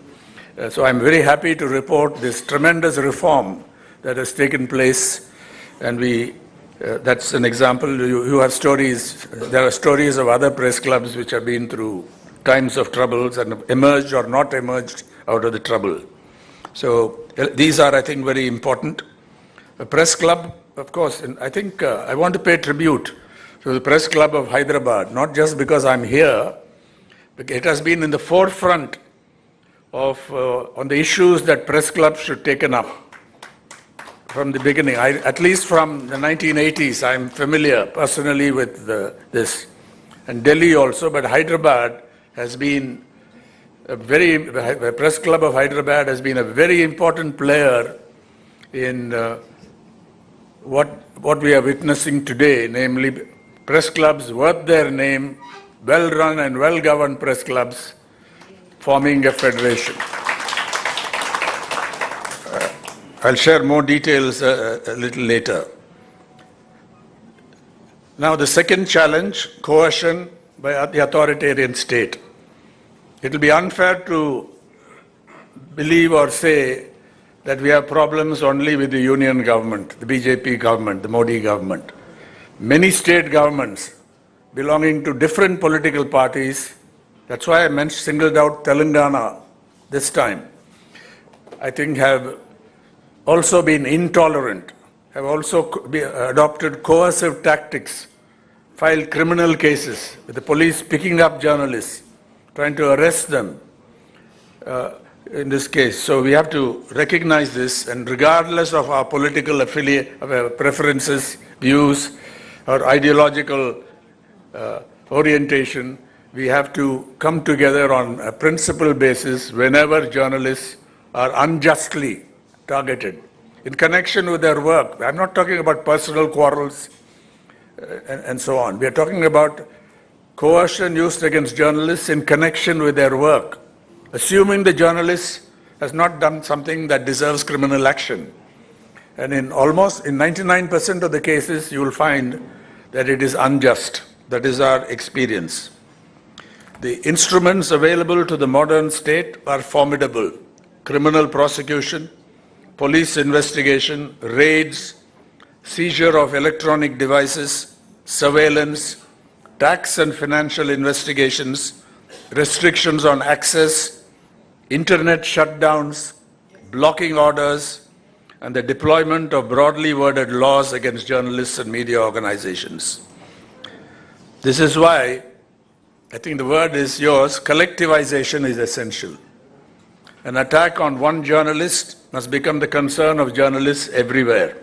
So I'm very happy to report this tremendous reform that has taken place, and that's an example. You have stories. There are stories of other press clubs which have been through times of troubles and emerged or not emerged out of the trouble. So these are, I think, very important. A press club, of course, and I think I want to pay tribute to the Press Club of Hyderabad, not just because I'm here, but it has been in the forefront of on the issues that press clubs should taken up from the beginning. At least from the 1980s, I'm familiar personally with this, and Delhi also, but Hyderabad has been the Press Club of Hyderabad has been a very important player in what we are witnessing today, namely press clubs worth their name, well-run and well-governed press clubs forming a federation. I'll share more details a little later. Now, the second challenge, coercion by the authoritarian state. It will be unfair to believe or say that we have problems only with the union government, the BJP government, the Modi government. Many state governments belonging to different political parties, that's why I singled out Telangana this time, I think have also been intolerant, have also adopted coercive tactics, filed criminal cases with the police picking up journalists, trying to arrest them in this case. So we have to recognize this, and regardless of our political preferences, views, or ideological orientation, we have to come together on a principle basis whenever journalists are unjustly targeted in connection with their work. I'm not talking about personal quarrels and so on. We are talking about coercion used against journalists in connection with their work, assuming the journalist has not done something that deserves criminal action. And in 99% of the cases, you will find that it is unjust. That is our experience. The instruments available to the modern state are formidable. Criminal prosecution, police investigation, raids, seizure of electronic devices, surveillance, tax and financial investigations, restrictions on access, internet shutdowns, blocking orders, and the deployment of broadly worded laws against journalists and media organizations. This is why, I think the word is yours, collectivization is essential. An attack on one journalist must become the concern of journalists everywhere.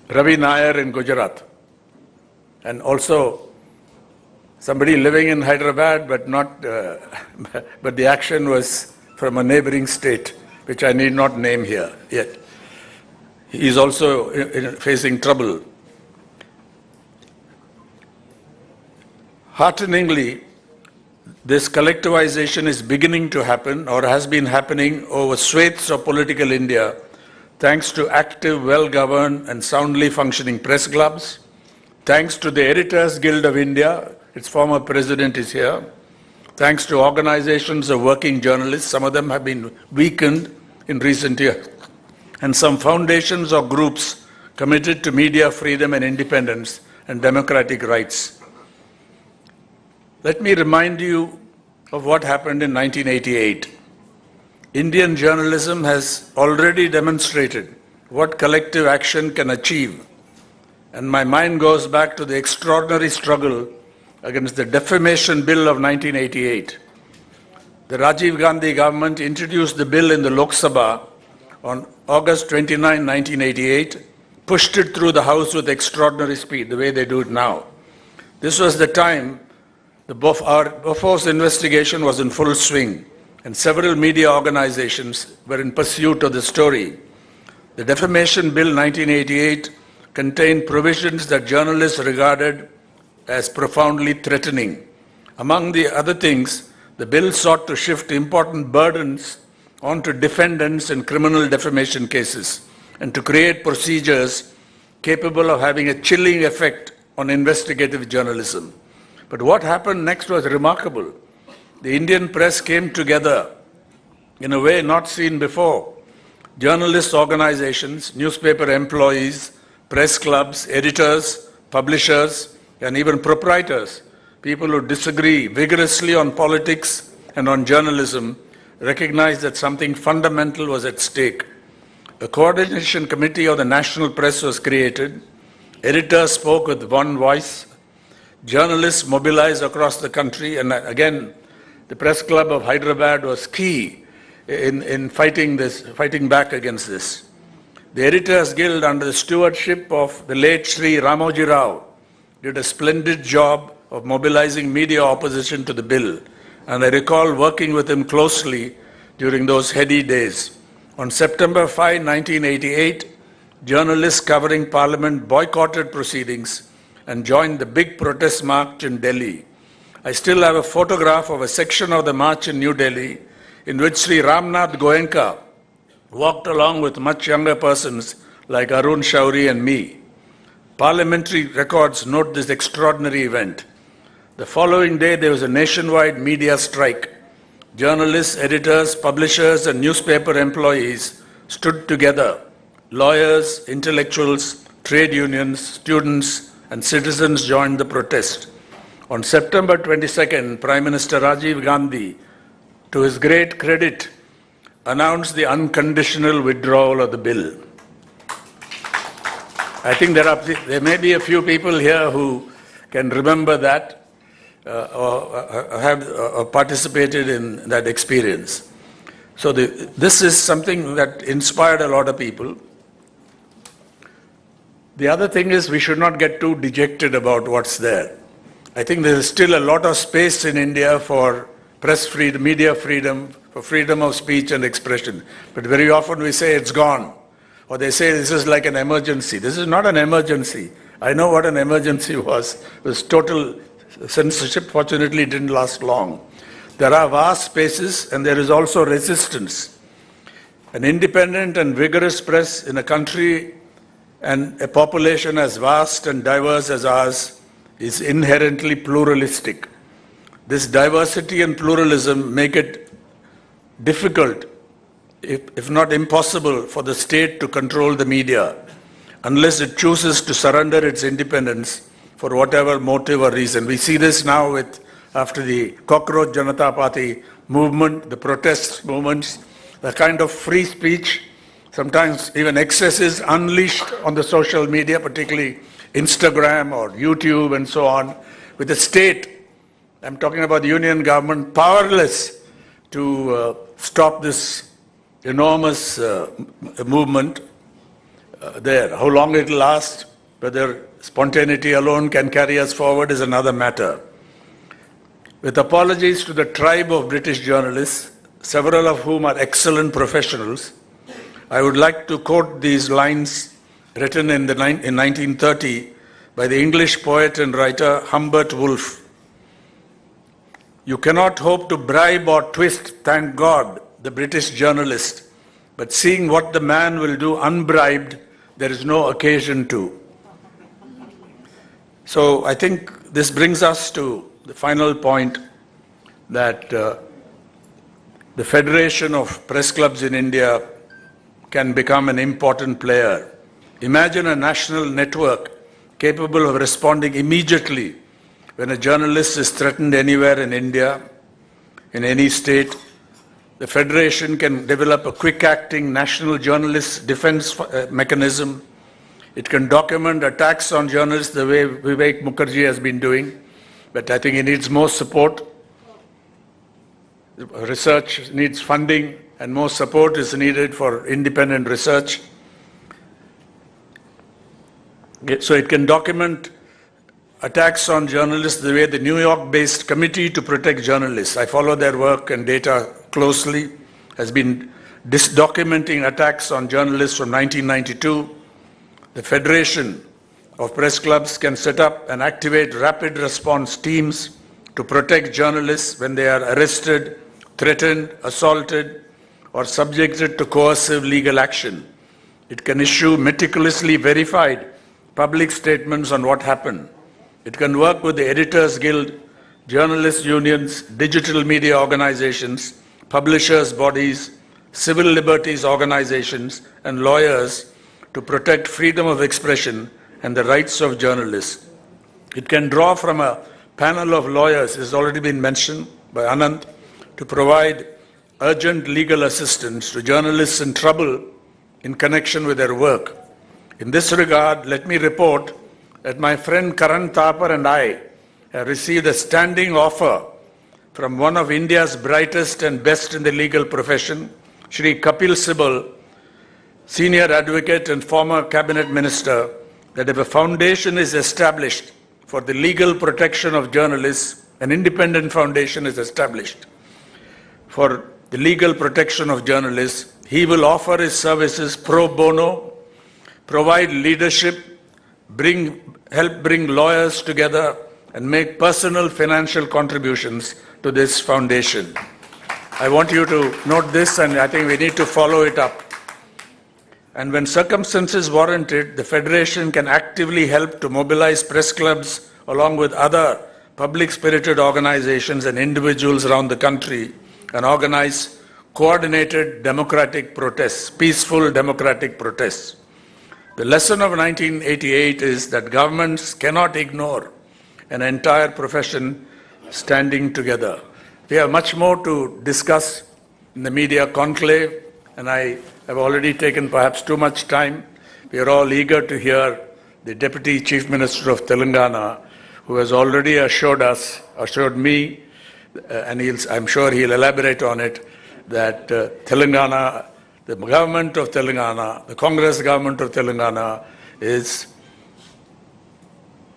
Ravi Nair in Gujarat, and also somebody living in Hyderabad, but not, but the action was from a neighboring state, which I need not name here yet. He is also facing trouble. Hearteningly, this collectivization is beginning to happen, or has been happening over swathes of political India, thanks to active, well-governed and soundly functioning press clubs, thanks to the Editors Guild of India, its former president is here, thanks to organizations of working journalists, some of them have been weakened in recent years, and some foundations or groups committed to media freedom and independence and democratic rights. Let me remind you of what happened in 1988. Indian journalism has already demonstrated what collective action can achieve, and my mind goes back to the extraordinary struggle against the Defamation Bill of 1988. The Rajiv Gandhi government introduced the bill in the Lok Sabha on August 29, 1988, pushed it through the House with extraordinary speed, the way they do it now. This was the time our Bofors investigation was in full swing, and several media organizations were in pursuit of the story. The Defamation Bill 1988 contained provisions that journalists regarded as profoundly threatening. Among the other things, the bill sought to shift important burdens onto defendants in criminal defamation cases and to create procedures capable of having a chilling effect on investigative journalism. But what happened next was remarkable. The Indian press came together in a way not seen before. Journalist organizations, newspaper employees, press clubs, editors, publishers, and even proprietors, people who disagree vigorously on politics and on journalism, recognized that something fundamental was at stake. A coordination committee of the national press was created. Editors spoke with one voice. Journalists mobilized across the country, and again, the Press Club of Hyderabad was key in fighting back against this. The Editors Guild, under the stewardship of the late Sri Ramoji Rao, did a splendid job of mobilizing media opposition to the bill, and I recall working with him closely during those heady days. On September 5, 1988, journalists covering Parliament boycotted proceedings and joined the big protest march in Delhi. I still have a photograph of a section of the march in New Delhi in which Sri Ramnath Goenka walked along with much younger persons like Arun Shauri and me. Parliamentary records note this extraordinary event. The following day, there was a nationwide media strike. Journalists, editors, publishers, and newspaper employees stood together. Lawyers, intellectuals, trade unions, students, and citizens joined the protest. On September 22nd, Prime Minister Rajiv Gandhi, to his great credit, announced the unconditional withdrawal of the bill. I think there may be a few people here who can remember that or have participated in that experience. So this is something that inspired a lot of people. The other thing is we should not get too dejected about what's there. I think there is still a lot of space in India for press freedom, media freedom, for freedom of speech and expression. But very often we say it's gone. Or they say this is like an emergency. This is not an emergency. I know what an emergency was. It was total censorship. Fortunately, it didn't last long. There are vast spaces and there is also resistance. An independent and vigorous press in a country and a population as vast and diverse as ours is inherently pluralistic. This diversity and pluralism make it difficult, if not impossible, for the state to control the media unless it chooses to surrender its independence for whatever motive or reason. We see this now after the Cockroach Janata Party movement, the protest movements, the kind of free speech, sometimes even excesses unleashed on the social media, particularly Instagram or YouTube and so on, with the state, I'm talking about the union government, powerless to stop this enormous movement there. How long it will last, whether spontaneity alone can carry us forward is another matter. With apologies to the tribe of British journalists, several of whom are excellent professionals, I would like to quote these lines written in 1930 by the English poet and writer Humbert Woolf. You cannot hope to bribe or twist, thank God, the British journalist, but seeing what the man will do unbribed, there is no occasion to. So I think this brings us to the final point that the Federation of Press Clubs in India can become an important player. Imagine a national network capable of responding immediately when a journalist is threatened anywhere in India, in any state. The Federation can develop a quick-acting national journalist defense mechanism. It can document attacks on journalists the way Vivek Mukherjee has been doing, but I think it needs more support. Research needs funding, and more support is needed for independent research. So it can document attacks on journalists the way the New York-based Committee to Protect Journalists, I follow their work and data closely, has been documenting attacks on journalists from 1992. The Federation of Press Clubs can set up and activate rapid response teams to protect journalists when they are arrested, threatened, assaulted, or subjected to coercive legal action. It can issue meticulously verified public statements on what happened. It can work with the Editors Guild, journalist unions, digital media organizations, publishers' bodies, civil liberties organizations, and lawyers to protect freedom of expression and the rights of journalists. It can draw from a panel of lawyers, has already been mentioned by Anand, to provide urgent legal assistance to journalists in trouble in connection with their work. In this regard, let me report that my friend Karan Thapar and I have received a standing offer from one of India's brightest and best in the legal profession, Shri Kapil Sibal, senior advocate and former cabinet minister, that if a foundation is established for the legal protection of journalists, an independent foundation is established for the legal protection of journalists, he will offer his services pro bono, provide leadership, help bring lawyers together, and make personal financial contributions to this foundation. I want you to note this, and I think we need to follow it up. And when circumstances warrant it, the Federation can actively help to mobilize press clubs along with other public-spirited organizations and individuals around the country and organize coordinated democratic protests, peaceful democratic protests. The lesson of 1988 is that governments cannot ignore an entire profession standing together. We have much more to discuss in the media conclave, and I have already taken perhaps too much time. We are all eager to hear the Deputy Chief Minister of Telangana, who has already assured me, and I'm sure he'll elaborate on it, that Telangana, the government of Telangana, the Congress government of Telangana is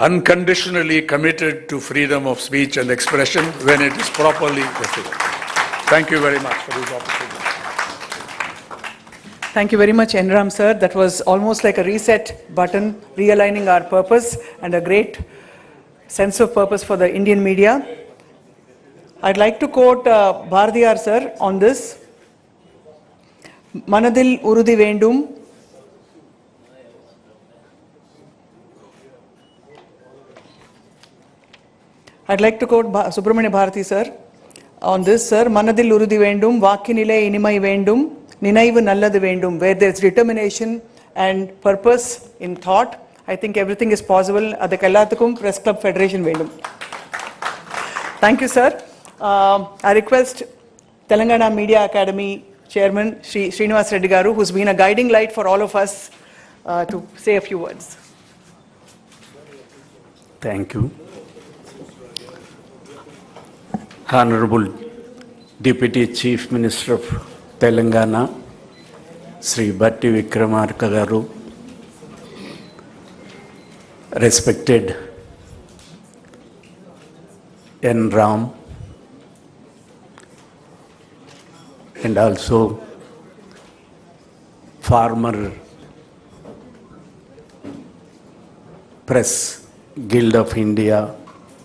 unconditionally committed to freedom of speech and expression when it is properly defined. Thank you very much for this opportunity. Thank you very much, Enram sir. That was almost like a reset button, realigning our purpose and a great sense of purpose for the Indian media. I'd like to quote Bhardiyar sir on this. Manadil urudi vendum. I'd like to quote Subramanya Bharati sir on this, sir. Manadil urudi vendum, vakinile inimai vendum, ninaivu nalladu vendum. Where there's determination and purpose in thought, I think everything is possible. Adakallathukkum Press Club Federation vendum. Thank you, sir. I request Telangana Media Academy Chairman Shri Srinivas Reddy Garu, who's been a guiding light for all of us, to say a few words. Thank you. Honorable Deputy Chief Minister of Telangana, Sri Bhatti Vikramarka Garu, respected N. Ram, and also former Press Guild of India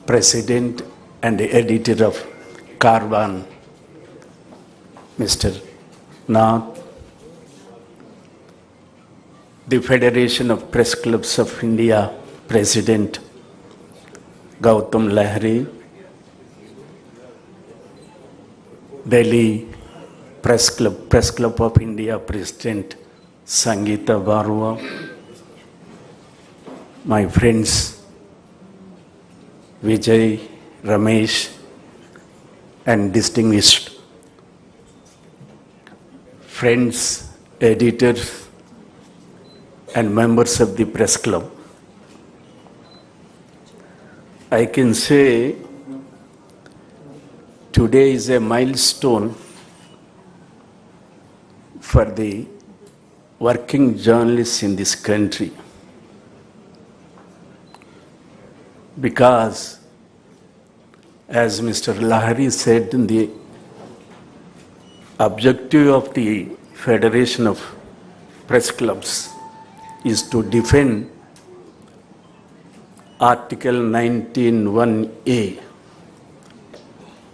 President and editor of Carbon, Mr. Nath, the Federation of Press Clubs of India President Gautam Lahiri, Delhi Press Club of India President Sangeeta Barua, my friends Vijay, Ramesh, and distinguished friends, editors, and members of the press club. I can say today is a milestone for the working journalists in this country, because as Mr. Lahiri said, the objective of the Federation of Press Clubs is to defend Article 19(1)A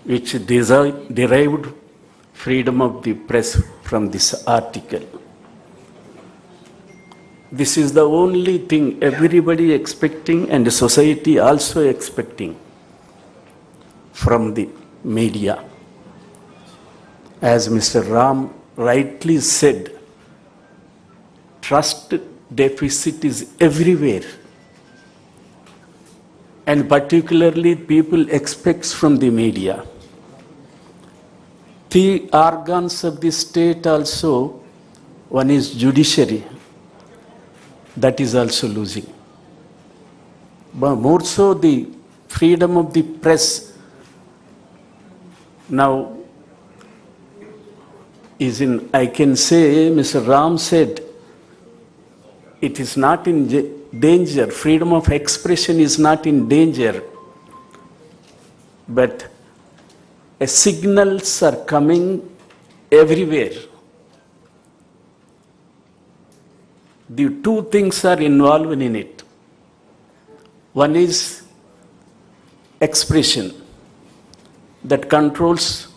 which derived freedom of the press from this article. This is the only thing everybody expecting and the society also expecting from the media. As Mr. Ram rightly said, trust deficit is everywhere. And particularly people expect from the media. The organs of the state also, one is judiciary, that is also losing. But more so the freedom of the press now is in, I can say, Mr. Ram said, it is not in danger, freedom of expression is not in danger, but signals are coming everywhere. The two things are involved in it. One is expression that controls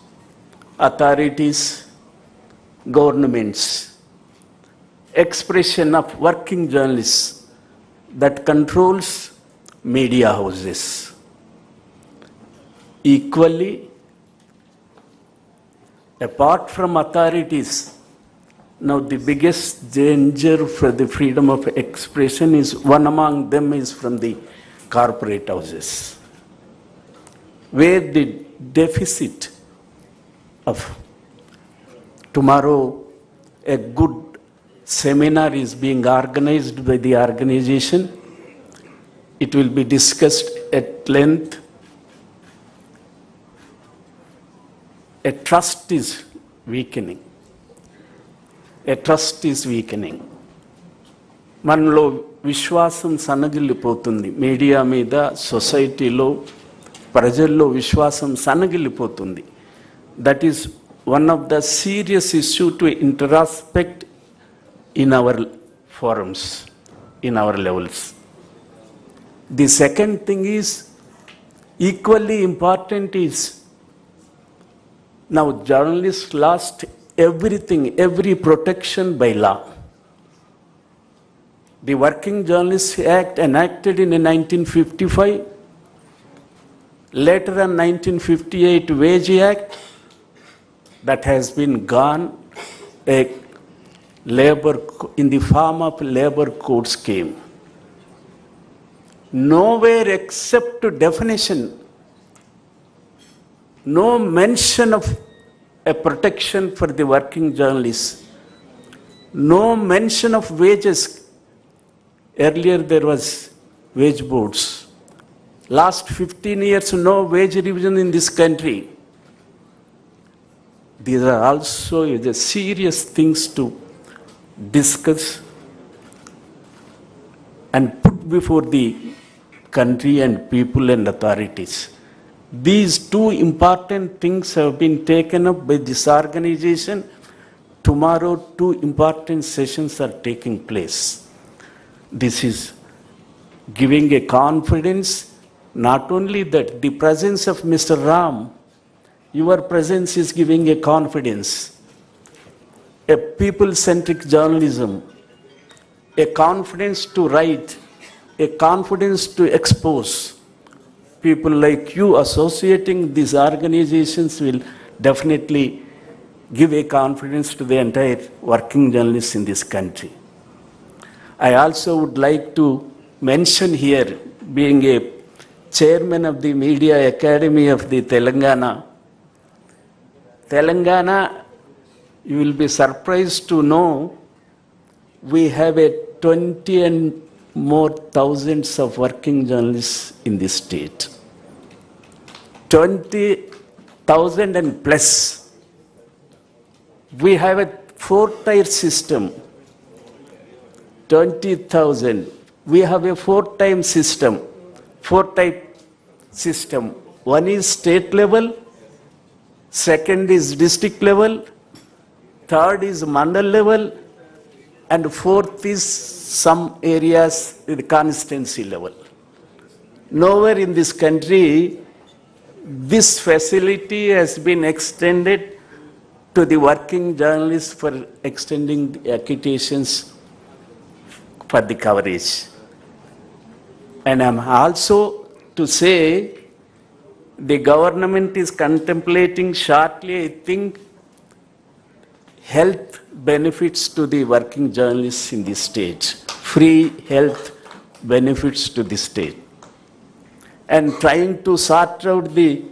authorities, governments. Expression of working journalists that controls media houses. Equally, apart from authorities, now the biggest danger for the freedom of expression is, one among them is from the corporate houses, where the deficit of tomorrow a good seminar is being organized by the organization. It will be discussed at length. A trust is weakening. A trust is weakening. మనలో విశ్వాసం సన్నగిల్లిపోతుంది. Media మీద, సొసైటీలో, ప్రజల్లో విశ్వాసం సన్నగిల్లిపోతుంది. That is one of the serious issue to introspect in our forums, in our levels. The second thing is, equally important is, now journalists lost everything, every protection by law. The Working Journalists Act enacted in 1955, later on 1958 Wage Act, that has been gone, a labor in the form of labor code scheme. Nowhere except definition, no mention of a protection for the working journalists, no mention of wages. Earlier there was wage boards. Last 15 years, no wage revision in this country. These are also the serious things to discuss and put before the country and people and authorities. These two important things have been taken up by this organization. Tomorrow, two important sessions are taking place. This is giving a confidence, not only that the presence of Mr. Ram, your presence is giving a confidence, a people-centric journalism, a confidence to write, a confidence to expose. People like you associating these organizations will definitely give a confidence to the entire working journalists in this country. I also would like to mention here, being a chairman of the Media Academy of the Telangana, you will be surprised to know we have a 20 and more thousands of working journalists in this state. 20,000 and plus. We have a 4-tier system. 20,000. We have a 4-type system. 4-type system. One is state level, second is district level, third is mandal level, and fourth is some areas with constituency level. Nowhere in this country this facility has been extended to the working journalists for extending the accreditations for the coverage. And I'm also to say the government is contemplating shortly, I think, health benefits to the working journalists in the state, free health benefits to the state, and trying to sort out the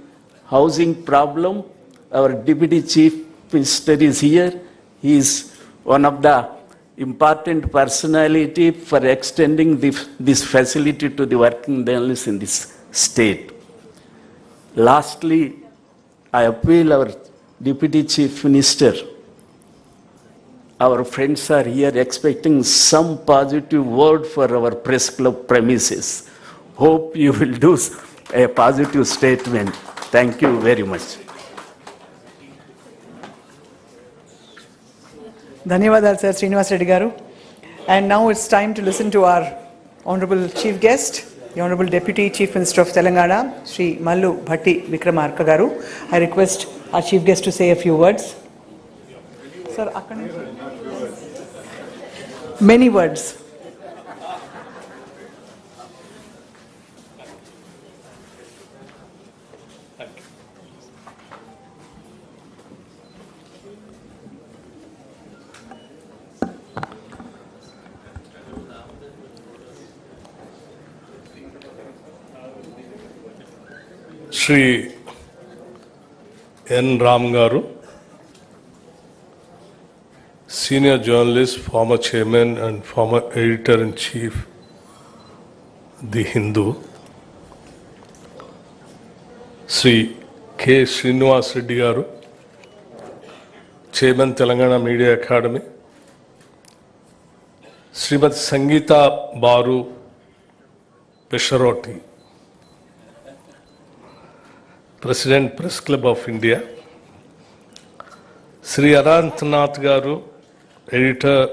housing problem. Our Deputy Chief Minister is here. He is one of the important personality for extending this facility to the working journalists in this state. Lastly, I appeal our Deputy Chief Minister. Our friends are here expecting some positive word for our press club premises. Hope you will do a positive statement. Thank you very much. ధన్యవాదాలు sir Srinivas Reddy గారు. And now it's time to listen to our Honorable Chief Guest, the Honorable Deputy Chief Minister of Telangana, Shri Mallu Bhatti Vikramarka garu. I request our Chief Guest to say a few words. Sir, many words. Shri N. Ram Garu, Senior Journalist, former Chairman and former Editor-in-Chief, The Hindu. Shri K. Srinivas Reddy Garu, Chairman, Telangana Media Academy. Srimati Sangeeta Baru Pesharoti, President, Press Club of India. Sri Anantnath Garu, Editor,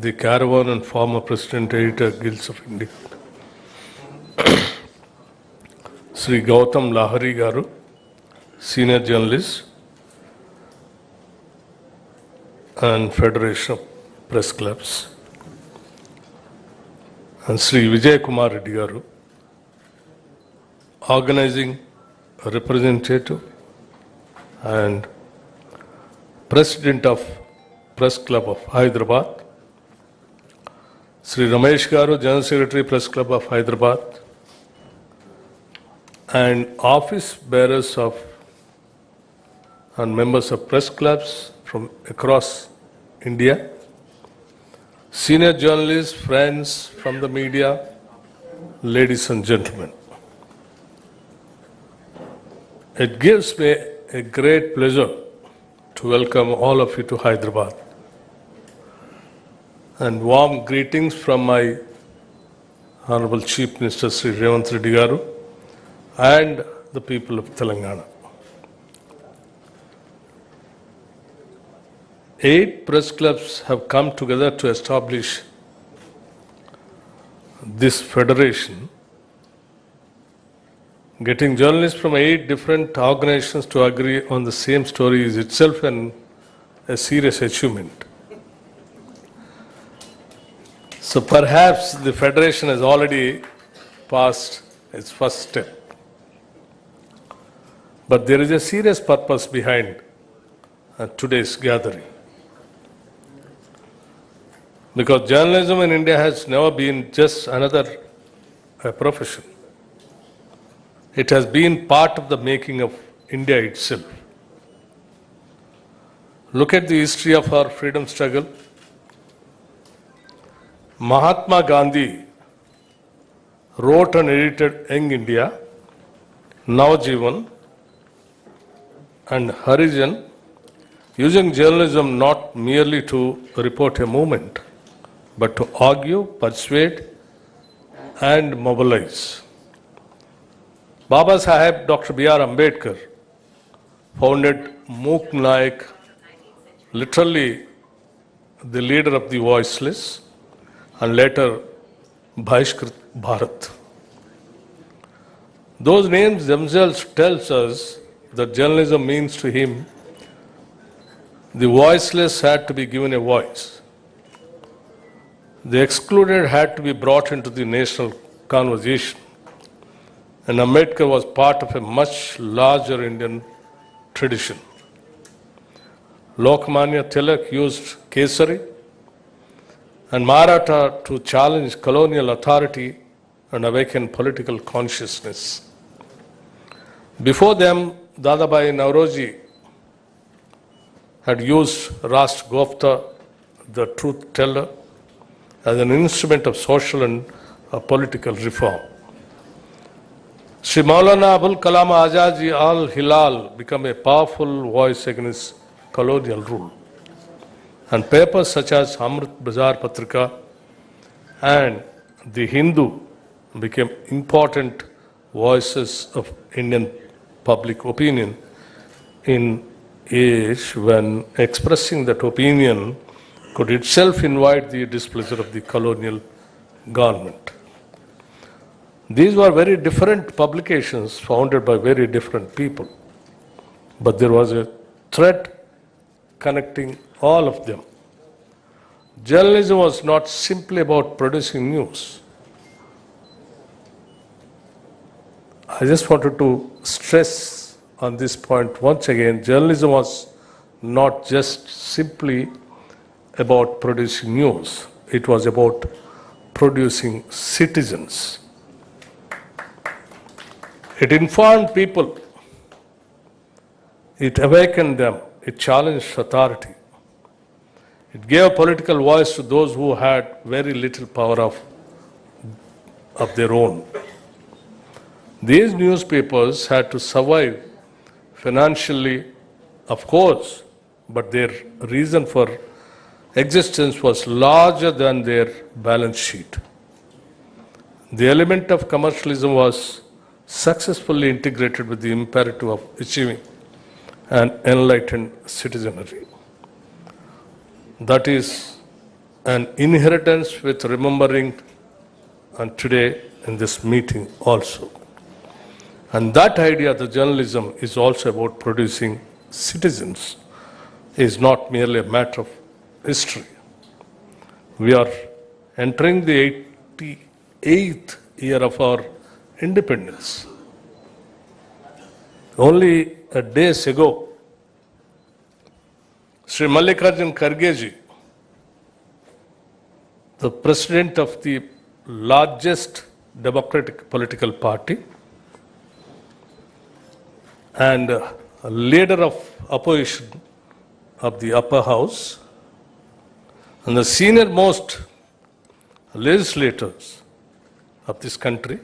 The Caravan and former President, Editor, Guilds of India. Sri Gautam Lahari Garu, Senior Journalist and Federation of Press Clubs. And Sri Vijay Kumar Reddy Garu, Organizing Representative and President of Press Club of Hyderabad. Sri Ramesh Garu, General Secretary, Press Club of Hyderabad, and office bearers of and members of press clubs from across India, senior journalists, friends from the media, ladies and gentlemen. It gives me a great pleasure to welcome all of you to Hyderabad, and warm greetings from my Honorable Chief Minister Sri Revanth Reddy Garu and the people of Telangana. 8 press clubs have come together to establish this federation. Getting journalists from 8 different organizations to agree on the same story is itself a serious achievement. So perhaps the federation has already passed its first step. But there is a serious purpose behind today's gathering. Because journalism in India has never been just another profession. It has been part of the making of India itself. Look at the history of our freedom struggle. Mahatma Gandhi wrote and edited Young India, Navjivan, and Harijan, using journalism not merely to report a movement, but to argue, persuade, and mobilize. Baba Saheb Dr. B.R. Ambedkar founded Mook Naik, literally the leader of the voiceless, and later Bhashkrit Bharat. Those names themselves tells us that journalism means to him the voiceless had to be given a voice. The excluded had to be brought into the national conversation. And Ambedkar was part of a much larger Indian tradition. Lokmanya Tilak used Kesari and Maratha to challenge colonial authority and awaken political consciousness. Before them, Dadabhai Nauroji had used Rashtragopta, the truth teller, as an instrument of social and political reform. Sri Maulana Abul Kalam Azad Ji Al Hilal became a powerful voice against colonial rule. And papers such as Amrit Bazar Patrika and The Hindu became important voices of Indian public opinion in age when expressing that opinion could itself invite the displeasure of the colonial government. These were very different publications founded by very different people, but there was a thread connecting all of them. Journalism was not simply about producing news. I just wanted to stress on this point once again. Journalism was not just simply about producing news. It was about producing citizens. It informed people. It awakened them. It challenged authority. It gave political voice to those who had very little power of their own. These newspapers had to survive financially, of course, but their reason for existence was larger than their balance sheet. The element of commercialism was successfully integrated with the imperative of achieving an enlightened citizenry. That is an inheritance with remembering, and today in this meeting also. And that idea, the journalism, is also about producing citizens, is not merely a matter of history. We are entering the 88th year of our independence. Only days ago, Sri Mallikarjun Kharge ji, the president of the largest democratic political party and a leader of opposition of the upper house and the senior most legislators of this country,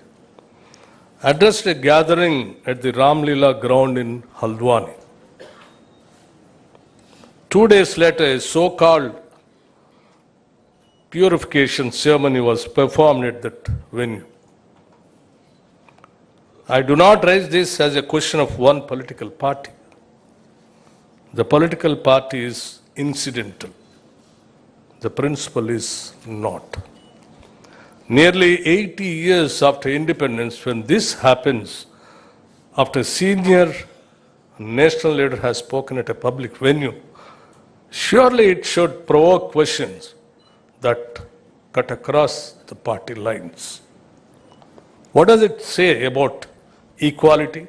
addressed a gathering at the Ramlila ground in Haldwani. 2 days later, a so-called purification ceremony was performed at that venue. I do not raise this as a question of one political party. The political party is incidental. The principle is not. Nearly 80 years after independence, when this happens, after a senior national leader has spoken at a public venue, surely it should provoke questions that cut across the party lines. What does it say about equality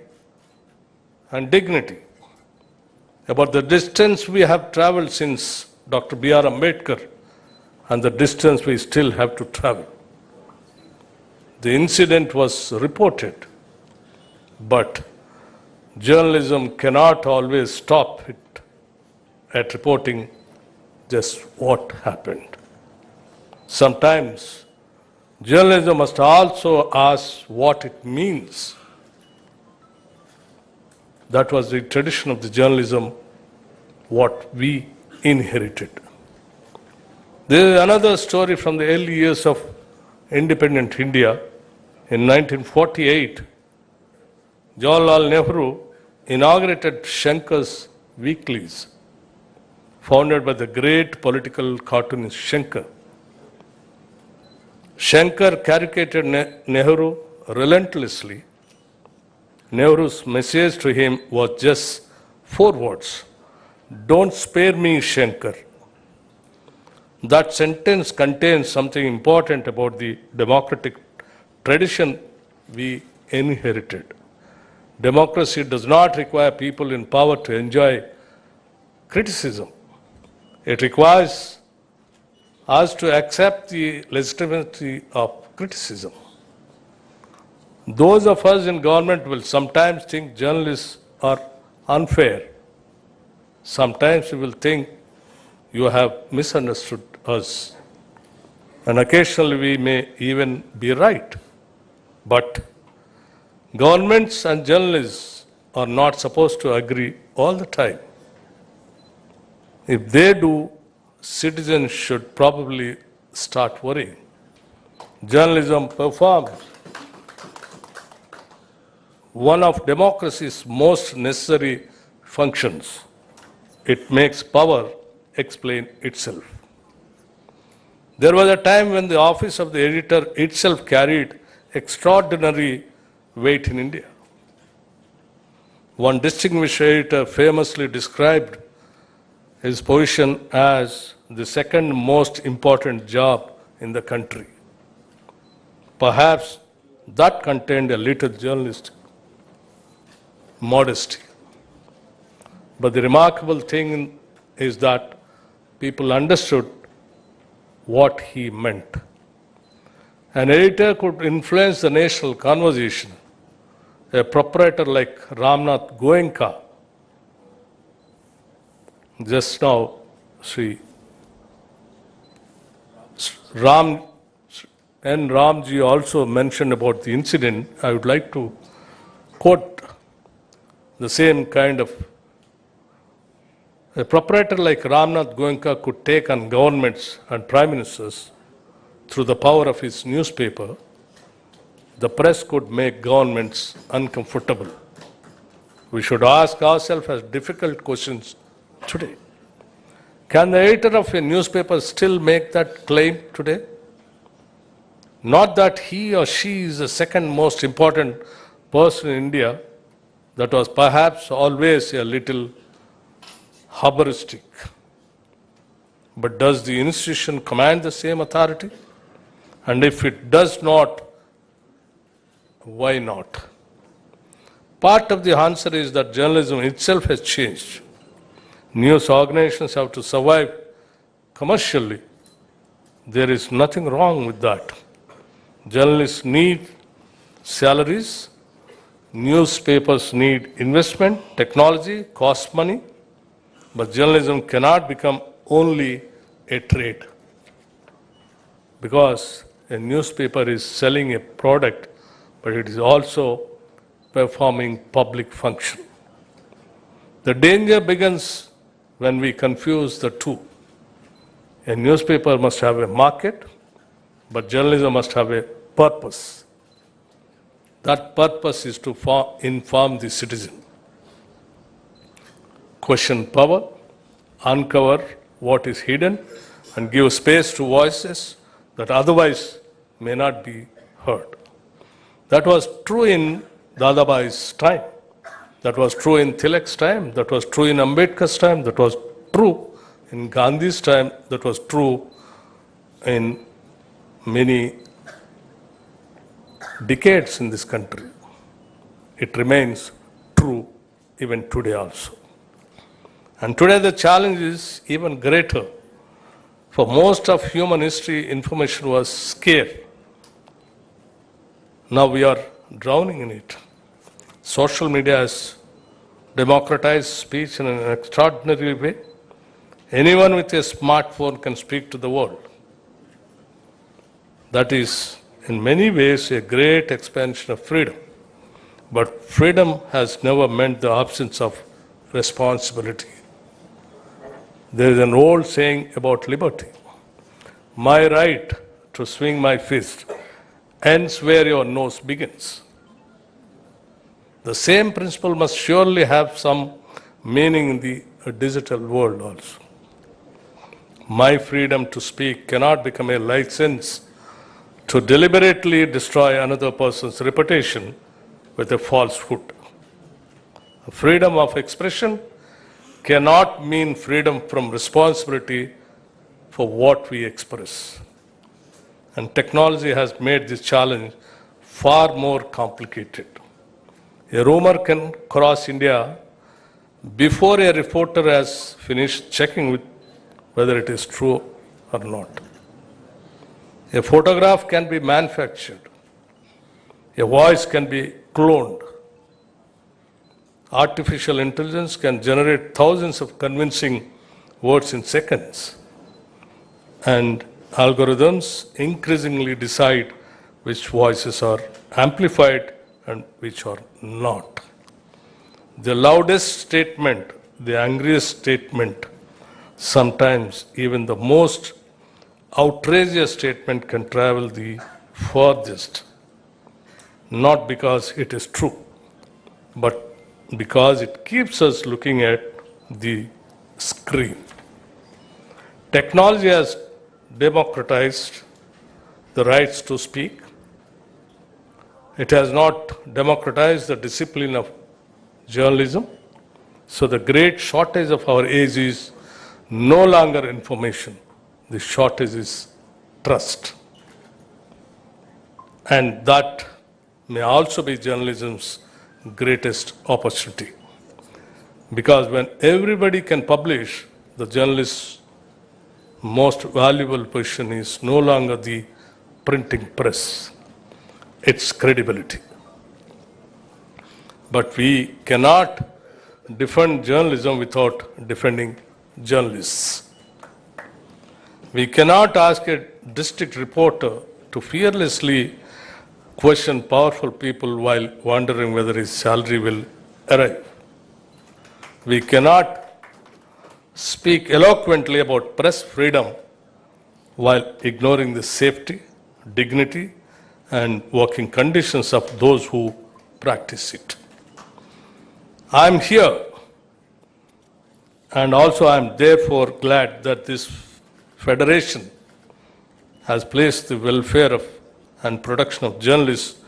and dignity? About the distance we have traveled since Dr. B.R. Ambedkar and the distance we still have to travel. The incident was reported, but journalism cannot always stop it at reporting just what happened. Sometimes journalism must also ask what it means. That was the tradition of the journalism, what we inherited. There is another story from the early years of independent India. In 1948, Jawaharlal Nehru inaugurated Shankar's weeklies, founded by the great political cartoonist Shankar. Shankar caricatured Nehru relentlessly Nehru's message to him was just 4 words: "Don't spare me, Shankar." That sentence contains something important about the democratic tradition we inherited. Democracy does not require people in power to enjoy criticism. It requires us to accept the legitimacy of criticism. Those of us in government will sometimes think journalists are unfair. Sometimes we will think you have misunderstood us. And occasionally we may even be right. But governments and journalists are not supposed to agree all the time. If they do, citizens should probably start worrying. Journalism performs one of democracy's most necessary functions. It makes power explain itself. There was a time when the office of the editor itself carried extraordinary weight in India. One distinguished editor famously described his position as the second most important job in the country. Perhaps that contained a little journalistic modesty. But the remarkable thing is that people understood what he meant. An editor could influence the national conversation. A proprietor like Ramnath Goenka, just now Sri Ramji also mentioned about the incident. I would like to quote the same kind of. A proprietor like Ramnath Goenka could take on governments and prime ministers through the power of his newspaper. The press could make governments uncomfortable. We should ask ourselves as difficult questions today. Can the editor of a newspaper still make that claim today? Not that he or she is the second most important person in India. That was perhaps always a little hubristic. But does the institution command the same authority? And if it does not, why not? Part of the answer is that journalism itself has changed. News organizations have to survive commercially. There is nothing wrong with that. Journalists need salaries. Newspapers need investment, technology, cost money. But journalism cannot become only a trade. Because a newspaper is selling a product, but it is also performing public function. The danger begins when we confuse the two. A newspaper must have a market, but journalism must have a purpose. That purpose is to inform the citizen. Question power, uncover what is hidden, and give space to voices that otherwise may not be heard. That was true in Dadabhai's time. That was true in Tilak's time. That was true in Ambedkar's time. That was true in Gandhi's time. That was true in many decades in this country. It remains true even today also. And today the challenge is even greater. For most of human history, information was scarce. Now we are drowning in it. Social media has democratized speech in an extraordinary way. Anyone with a smartphone can speak to the world. That is, in many ways, a great expansion of freedom. But freedom has never meant the absence of responsibility. There is an old saying about liberty. My right to swing my fist ends where your nose begins. The same principle must surely have some meaning in the digital world also. My freedom to speak cannot become a license to deliberately destroy another person's reputation with a falsehood. Freedom of expression cannot mean freedom from responsibility for what we express. And technology has made this challenge far more complicated. A rumor can cross India before a reporter has finished checking with whether it is true or not. A photograph can be manufactured. A voice can be cloned. Artificial intelligence can generate thousands of convincing words in seconds. And algorithms increasingly decide which voices are amplified and which are not. The loudest statement, the angriest statement, sometimes even the most outrageous statement can travel the farthest, not because it is true, but because it keeps us looking at the screen. Technology has democratized the rights to speak. It has not democratized the discipline of journalism. So the great shortage of our age is no longer information. The shortage is trust. And that may also be journalism's greatest opportunity. Because when everybody can publish, the journalist's most valuable position is no longer the printing press, its credibility. But we cannot defend journalism without defending journalists. We cannot ask a district reporter to fearlessly question powerful people while wondering whether his salary will arrive. We cannot speak eloquently about press freedom while ignoring the safety, dignity, and working conditions of those who practice it. I am here, and also I am therefore glad that this federation has placed the welfare of and production of journalists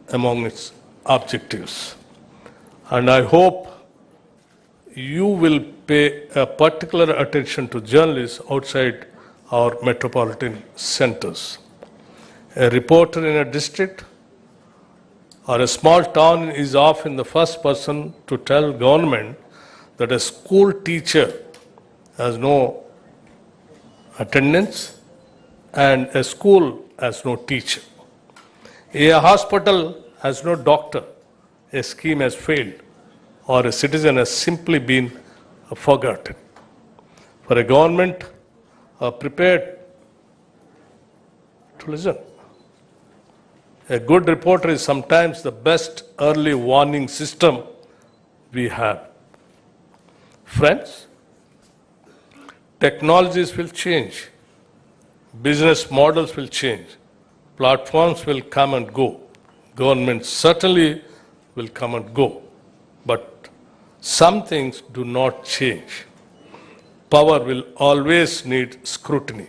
among its objectives. And I hope you will pay a particular attention to journalists outside our metropolitan centers. A reporter in a district or a small town is often the first person to tell government that a school teacher has no attendance and a school has no teacher. A hospital has no doctor, a scheme has failed, or a citizen has simply been forgotten. For a government prepared to listen, a good reporter is sometimes the best early warning system we have. Friends, technologies will change, business models will change, platforms will come and go, governments certainly will come and go, but some things do not change. Power will always need scrutiny.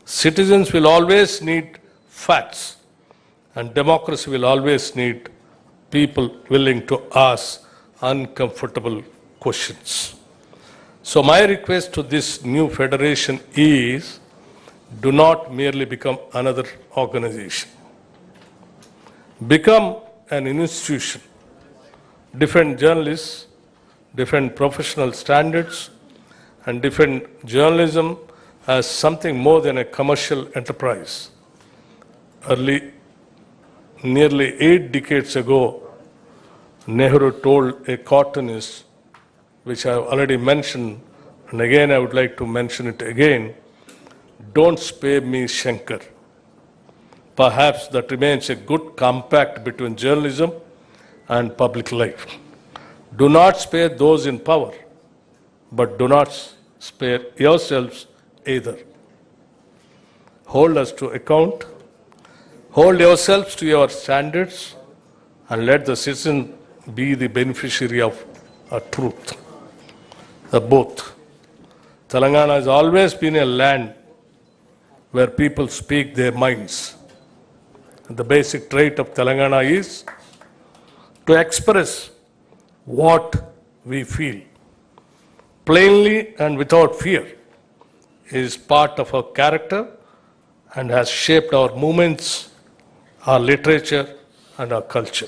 Citizens will always need facts, and democracy will always need people willing to ask uncomfortable questions. So my request to this new federation is, do not merely become another organization. Become an institution. Defend journalists, defend professional standards, and defend journalism as something more than a commercial enterprise. Nearly 8 decades ago, Nehru told a cartoonist, which I have already mentioned, and again I would like to mention it again, don't spare me, Shankar. Perhaps that remains a good compact between journalism and public life. Do not spare those in power, but do not spare yourselves either. Hold us to account. Hold yourselves to your standards and let the citizen be the beneficiary of a truth. Both. Telangana has always been a land where people speak their minds. And the basic trait of Telangana is to express what we feel, plainly and without fear, is part of our character and has shaped our movements, our literature, and our culture.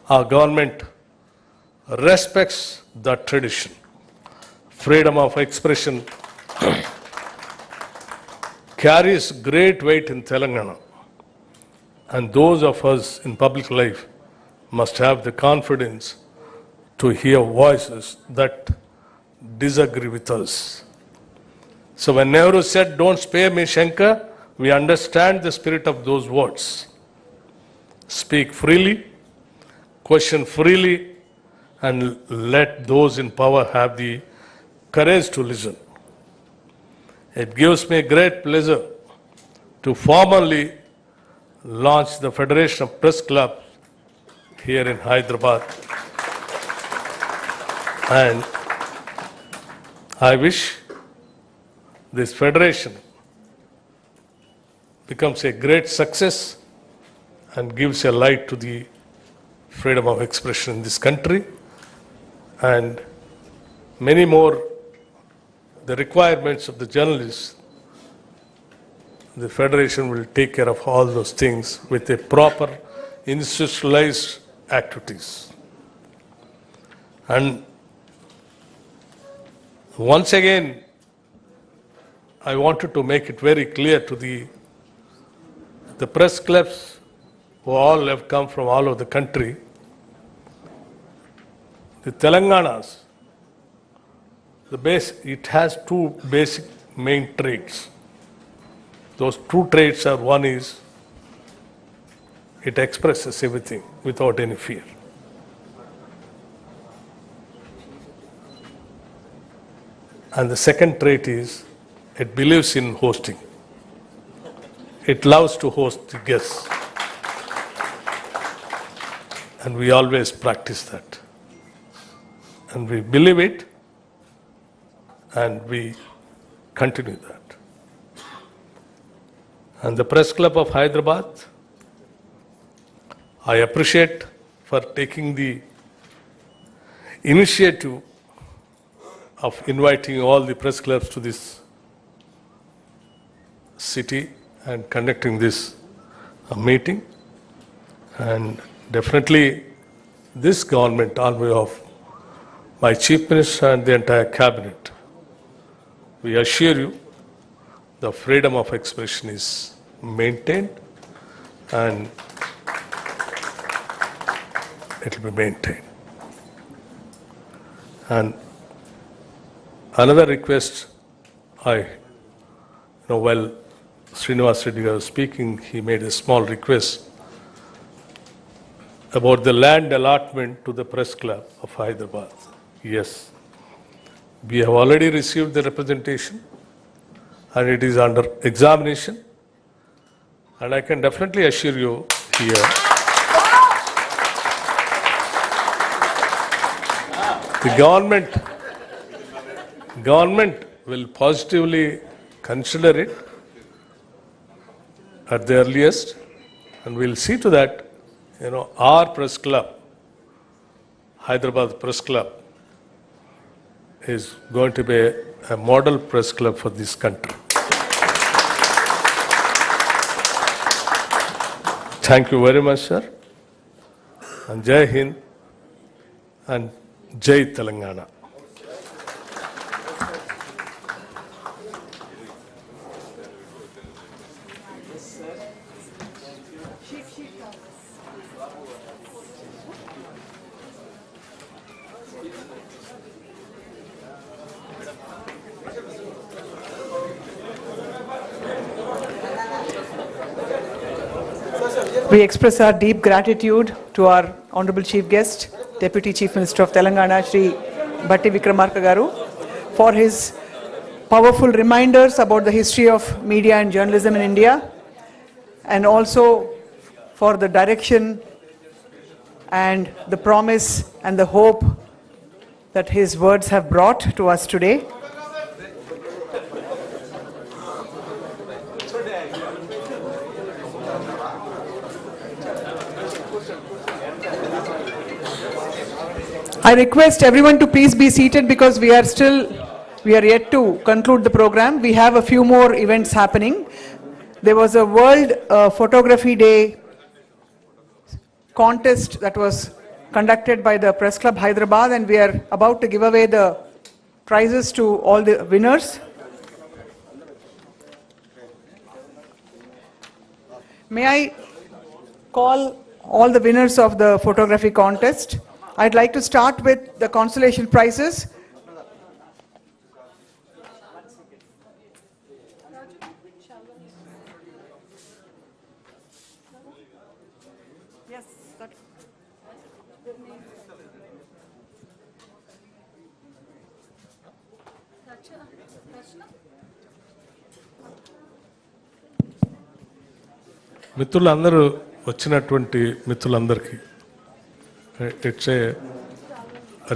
Our government respects that tradition. Freedom of expression carries great weight in Telangana, and those of us in public life must have the confidence to hear voices that disagree with us. So when Nehru said, "Don't spare me, Shankar," we understand the spirit of those words. Speak freely, question freely, and let those in power have the courage to listen. It gives me great pleasure to formally launch the Federation of Press Clubs here in Hyderabad. And I wish this federation becomes a great success and gives a light to the freedom of expression in this country, and many more the requirements of the journalists. The federation will take care of all those things with a proper institutionalized activities. And once again, I wanted to make it very clear to the press clubs who all have come from all over the country. The Telangana's, it has two basic main traits. Those two traits are, one is it expresses everything without any fear. And the second trait is it believes in hosting. It loves to host the guests. And we always practice that. And we believe it, and we continue that. And the Press Club of Hyderabad, I appreciate for taking the initiative of inviting all the press clubs to this city and conducting this meeting. And definitely this government, on behalf of my Chief Minister and the entire cabinet, we assure you the freedom of expression is maintained and it will be maintained. And another request, while Srinivas Reddy was speaking, he made a small request about the land allotment to the Press Club of Hyderabad. Yes, we have already received the representation and it is under examination, and I can definitely assure you here the government will positively consider it at the earliest, and we'll see to that, our press club, Hyderabad Press Club, is going to be a model press club for this country. Thank you very much, sir. And Jai Hind and Jai Telangana. We express our deep gratitude to our Honorable Chief Guest, Deputy Chief Minister of Telangana, Shri Bhatti Vikramarka Garu, for his powerful reminders about the history of media and journalism in India, and also for the direction and the promise and the hope that his words have brought to us today. I request everyone to please be seated because we are yet to conclude the program. We have a few more events happening. There was a World Photography Day contest that was conducted by the Press Club Hyderabad, and we are about to give away the prizes to all the winners. May I call all the winners of the photography contest? I'd like to start with the consolation prizes. మిత్రులందరూ వచ్చినటువంటి మిత్రులందరికీ it's a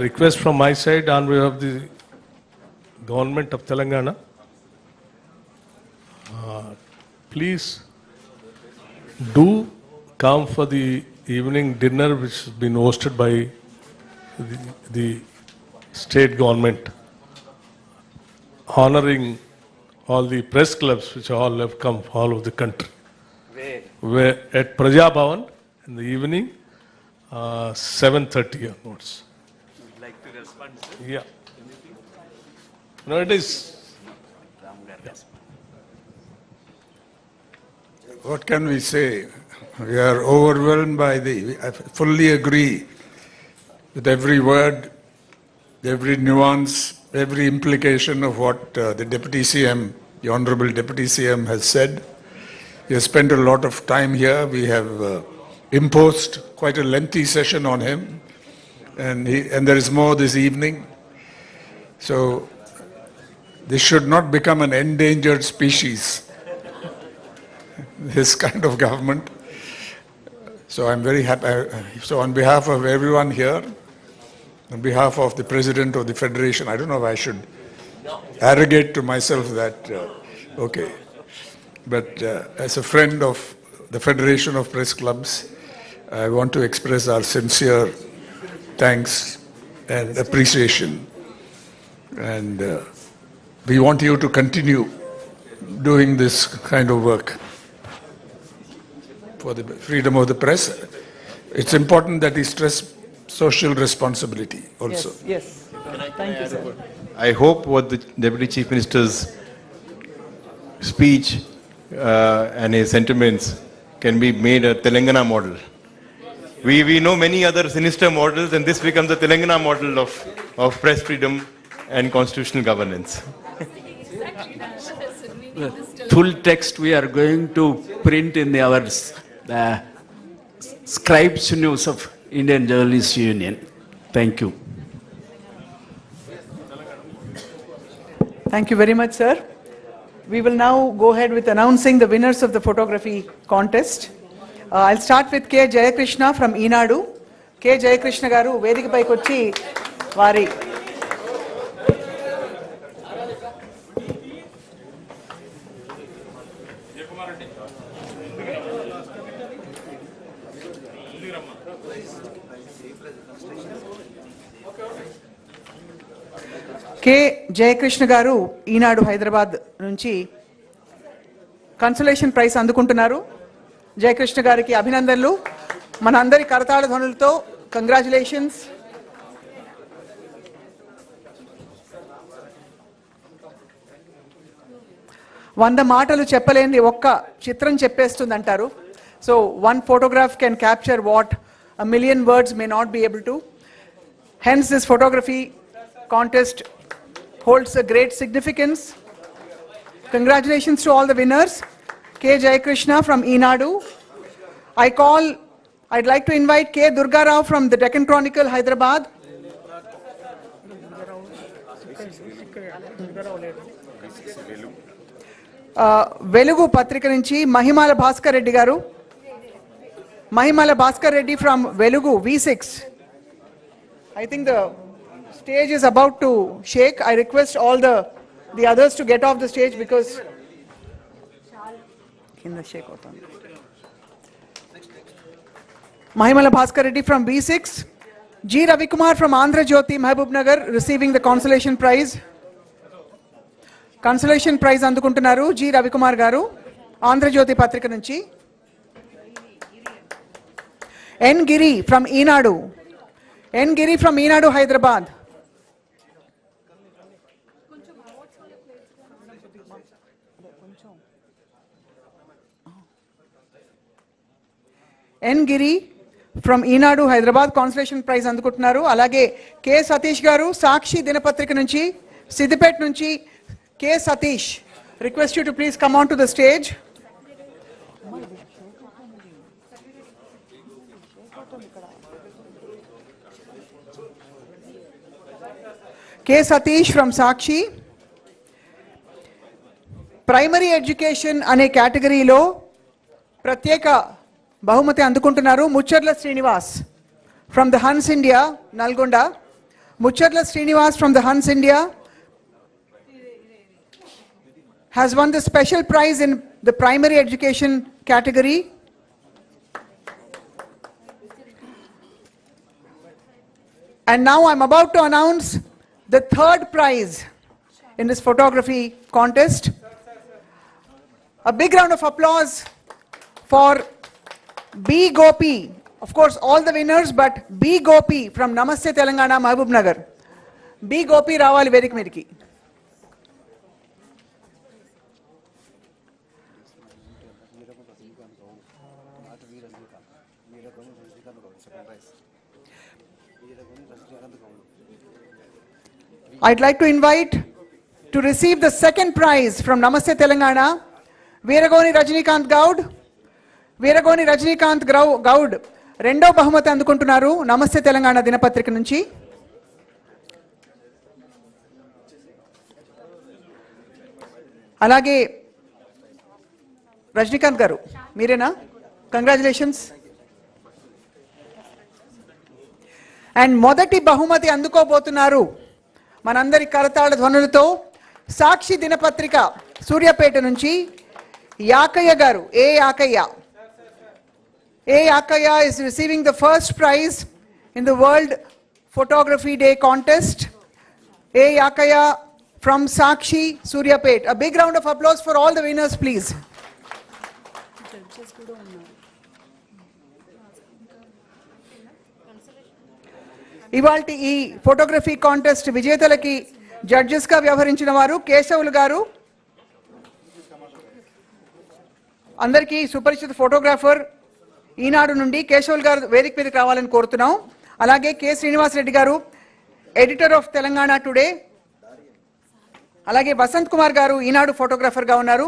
request from my side on behalf of the government of Telangana, please do come for the evening dinner which has been hosted by the state government, honoring all the press clubs which all have come all over the country. Where at Praja Bhavan in the evening, 7:30 onwards. Would like to respond, sir? Yeah. No, it is. What can we say? We are overwhelmed by I fully agree with every word, every nuance, every implication of what the Deputy CM, the Honorable Deputy CM has said. He has spent a lot of time here. We have imposed quite a lengthy session on him, and there is more this evening. So this should not become an endangered species, this kind of government. So I'm very happy. So on behalf of everyone here, on behalf of the President of the Federation, I don't know if I should arrogate to myself that, okay. But as a friend of the Federation of Press Clubs, I want to express our sincere thanks and appreciation. And we want you to continue doing this kind of work for the freedom of the press. It's important that we stress social responsibility also. Yes. Thank you, sir. I hope what the Deputy Chief Minister's speech and his sentiments can be made a Telangana model. We know many other sinister models, and this becomes the Telangana model of press freedom and constitutional governance. Full text we are going to print in our Scribes News of Indian Journalists Union. Thank you. Thank you very much, sir. We will now go ahead with announcing the winners of the photography contest. I'll start with K. Jayakrishna from Eenadu. K. Jayakrishna garu Vedika paiki vachi vari K. Jayakrishna garu Eenadu Hyderabad nunchi consolation prize అందుకుంటున్నారు. జయకృష్ణ గారికి అభినందనలు. మనందరి కరతాళ ధ్వనులతో congratulations. వంద మాటలు చెప్పలేని ఒక్క చిత్రం చెప్పేస్తుంది అంటారు. So one photograph can capture what a million words may not be able to. Hence this photography contest holds a great significance. Congratulations to all the winners. K. Jayakrishna from Eenadu. I'd like to invite K. Durga Rao from the Deccan Chronicle, Hyderabad. Velugu Patrika nunchi Mahimala Bhaskar Reddy garu. Mahimala Bhaskar Reddy from Velugu, V6. I think the stage is about to shake. I request all the others to get off the stage because Mahimala Bhaskar Reddy from B6. G. Ravikumar from Andhra Jyoti, Mahabubnagar, receiving the consolation prize. Consolation prize అందుకుంటున్నారు G. Ravikumar గారు ఆంధ్ర జ్యోతి పత్రిక నుంచి. N. Giri from Eenadu. N. Giri from Eenadu, Hyderabad. N. Giri from Eenadu, Hyderabad, consolation prize అందుకుంటున్నారు. అలాగే K. Satish గారు సాక్షి దినపత్రిక నుంచి సిద్దిపేట నుంచి. K. Satish, request you to please come on to the stage. K. Satish from Sakshi. Primary education అనే కేటగిరీలో ప్రత్యేక బహుమతి అందుకుంటున్నారు Mucherla Srinivas from the Hans India, Nalgonda. Mucherla Srinivas from the Hans India has won the special prize in the primary education category. And now I'm about to announce the third prize in this photography contest. A big round of applause for B. Gopi. Of course, all the winners, but B. Gopi from Namaste Telangana, Mahabubnagar. B. Gopi Ravali Vedik Mediki. I'd like to invite to receive the second prize from Namaste Telangana, Veeragoni Rajnikant Gaud. Veeragoni Rajnikant Gaud, రెండో బహుమతి అందుకుంటున్నారు నమస్తే తెలంగాణ దినపత్రిక నుంచి. అలాగే రజనీకాంత్ గారు మీరేనా? Congratulations. And మొదటి బహుమతి అందుకోబోతున్నారు మనందరి కరతాళ ధ్వనులతో సాక్షి దినపత్రిక సూర్యాపేట నుంచి యాకయ్య గారు. ఏ Yakaiah. A. Yakaya is receiving the first prize in the World Photography Day contest. A. Yakaya from Sakshi, Suryapet. A big round of applause for all the winners, please. ఇవాల్టి ఈ ఫోటోగ్రఫీ కాంటెస్ట్ విజేతలకి జడ్జెస్ గా వ్యవహరించిన వారు కేశవులు గారు. అందరికీ సుపరిచిత photographer ఈనాడు నుండి కేశవుల్ గారు వేదిక మీదకి రావాలని కోరుతున్నాం. అలాగే కె శ్రీనివాస్ రెడ్డి గారు ఎడిటర్ ఆఫ్ తెలంగాణ టుడే. అలాగే వసంత్ కుమార్ గారు ఈనాడు ఫోటోగ్రాఫర్గా ఉన్నారు.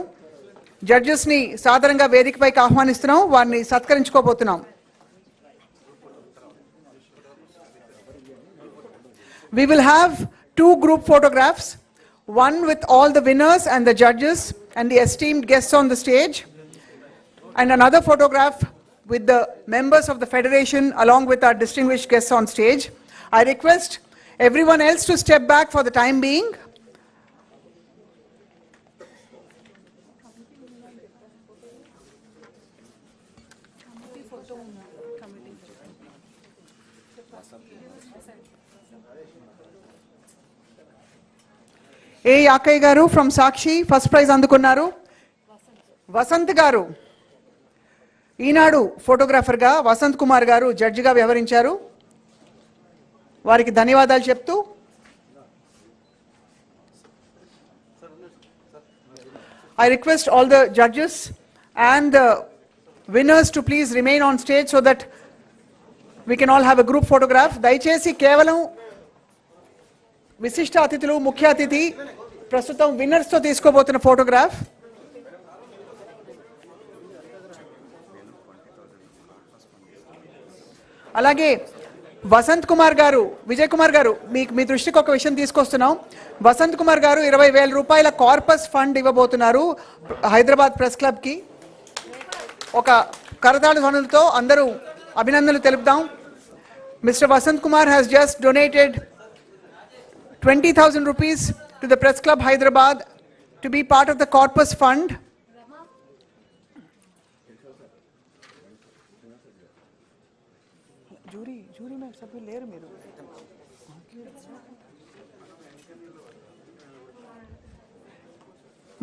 జడ్జెస్ని సాధారణంగా వేదికపైకి ఆహ్వానిస్తున్నాం, వారిని సత్కరించుకోబోతున్నాం. We will have two group photographs, one with all the winners and the judges and the esteemed guests on the stage, and another photograph with the members of the federation along with our distinguished guests on stage. I request everyone else to step back for the time being. A. Yakai garu from Sakshi, first prize అందుకున్నారు. వసంత్ గారు ఈనాడు ఫోటోగ్రాఫర్గా, వసంత్ కుమార్ గారు జడ్జిగా వ్యవహరించారు. వారికి ధన్యవాదాలు చెప్తూ I request all the judges and the winners to please remain on stage so that we can all have a group photograph. దయచేసి కేవలం విశిష్ట అతిథులు, ముఖ్య అతిథి ప్రస్తుతం విన్నర్స్తో తీసుకోబోతున్న ఫోటోగ్రాఫ్. అలాగే వసంత్ కుమార్ గారు, విజయ్ కుమార్ గారు, మీ దృష్టికి ఒక విషయం తీసుకొస్తున్నాం. వసంత్ కుమార్ గారు 20,000 రూపాయల కార్పస్ ఫండ్ ఇవ్వబోతున్నారు హైదరాబాద్ ప్రెస్ క్లబ్కి. ఒక కరతాళ ధ్వనులతో అందరూ అభినందనలు తెలుపుదాం. Mister Vasant Kumar has just donated 20,000 rupees to the Press Club Hyderabad to be part of the corpus fund. Jury mein sabhi ler mero.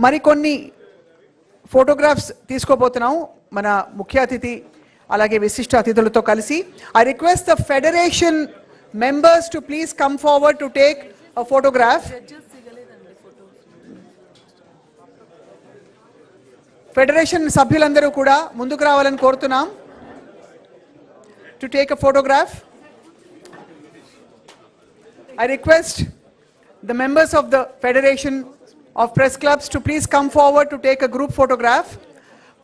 మరికొన్ని ఫోటోగ్రాఫ్స్ తీసుకోబోతున్నాం మన ముఖ్య అతిథి అలాగే విశిష్ట అతిథులతో కలిసి. I request the federation members to please come forward to take a photograph. Federation సభ్యులందరూ కూడా ముందుకు రావాలని కోరుతున్నాం to take a photograph. I request the members of the Federation of Press Clubs to please come forward to take a group photograph,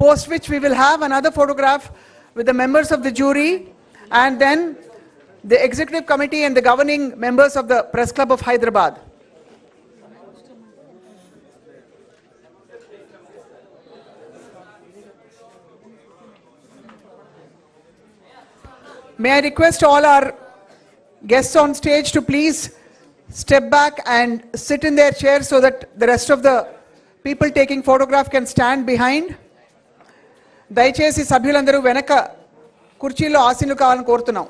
post which we will have another photograph with the members of the jury and then the executive committee and the governing members of the Press Club of Hyderabad. May I request all our guests on stage to please step back and sit in their chairs so that the rest of the people taking photograph can stand behind. దయచేసి సభ్యులందరూ వెనక కుర్చీలో ఆసీనులు కావాలని కోరుతున్నాం.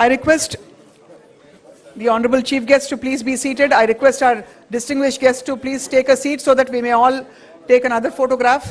I request the Honorable Chief Guest to please be seated. I request our distinguished guests to please take a seat so that we may all take another photograph.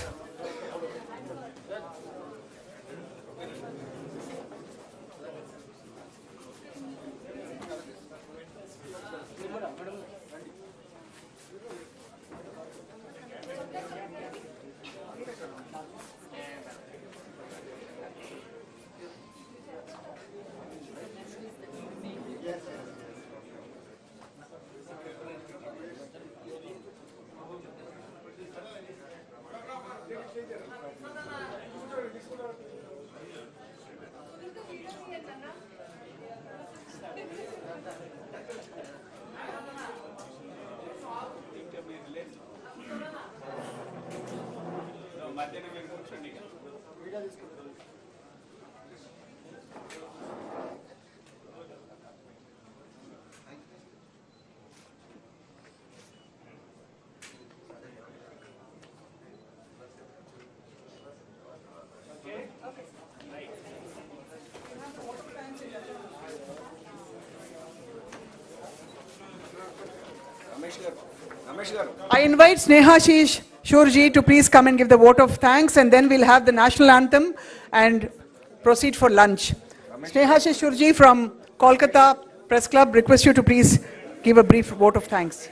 I invite Snehashish Shurji to please come and give the vote of thanks, and then we'll have the national anthem and proceed for lunch. Snehashish Shurji from Kolkata Press Club requests you to please give a brief vote of thanks.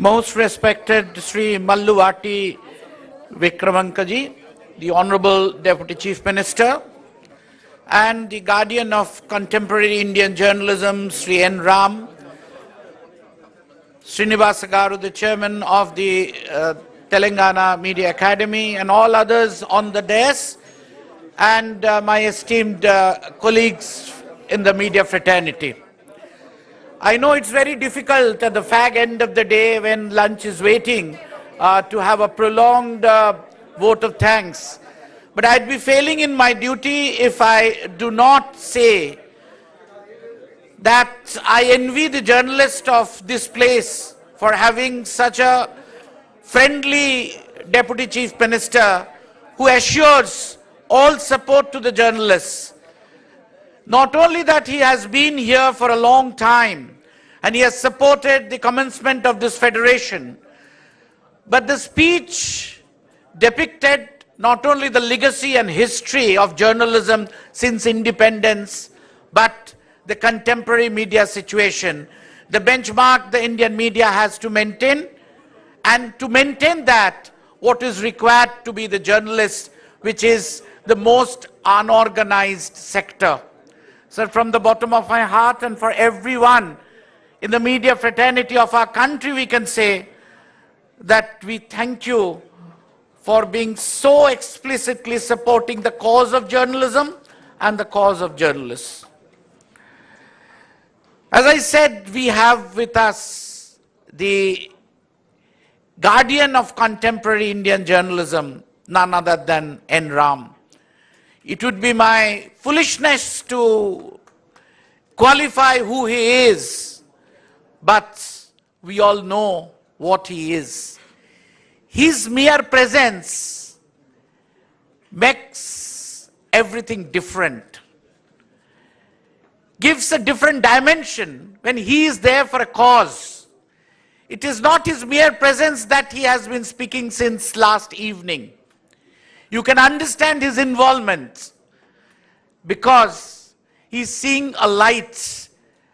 Most respected Sri Bhatti Vikramarka ji, the Honorable Deputy Chief Minister, and the guardian of contemporary Indian journalism, Sri N. Ram, Srinivasa Garu, the chairman of the Telangana Media Academy, and all others on the dais, and my esteemed colleagues in the media fraternity. I know it's very difficult at the fag end of the day when lunch is waiting to have a prolonged vote of thanks. But I'd be failing in my duty if I do not say that I envy the journalist of this place for having such a friendly Deputy Chief Minister who assures all support to the journalists. Not only that he has been here for a long time and he has supported the commencement of this federation, but the speech depicted not only the legacy and history of journalism since independence, but the contemporary media situation, the benchmark the Indian media has to maintain, and to maintain that, what is required to be the journalist, which is the most unorganized sector. So from the bottom of my heart and for everyone in the media fraternity of our country, we can say that we thank you for being so explicitly supporting the cause of journalism and the cause of journalists. As I said, we have with us the guardian of contemporary Indian journalism, none other than N. Ram. It would be my foolishness to qualify who he is, but we all know what he is. His mere presence makes everything different, gives a different dimension when he is there for a cause. It is not his mere presence that he has been speaking since last evening. You can understand his involvement because he's seeing a light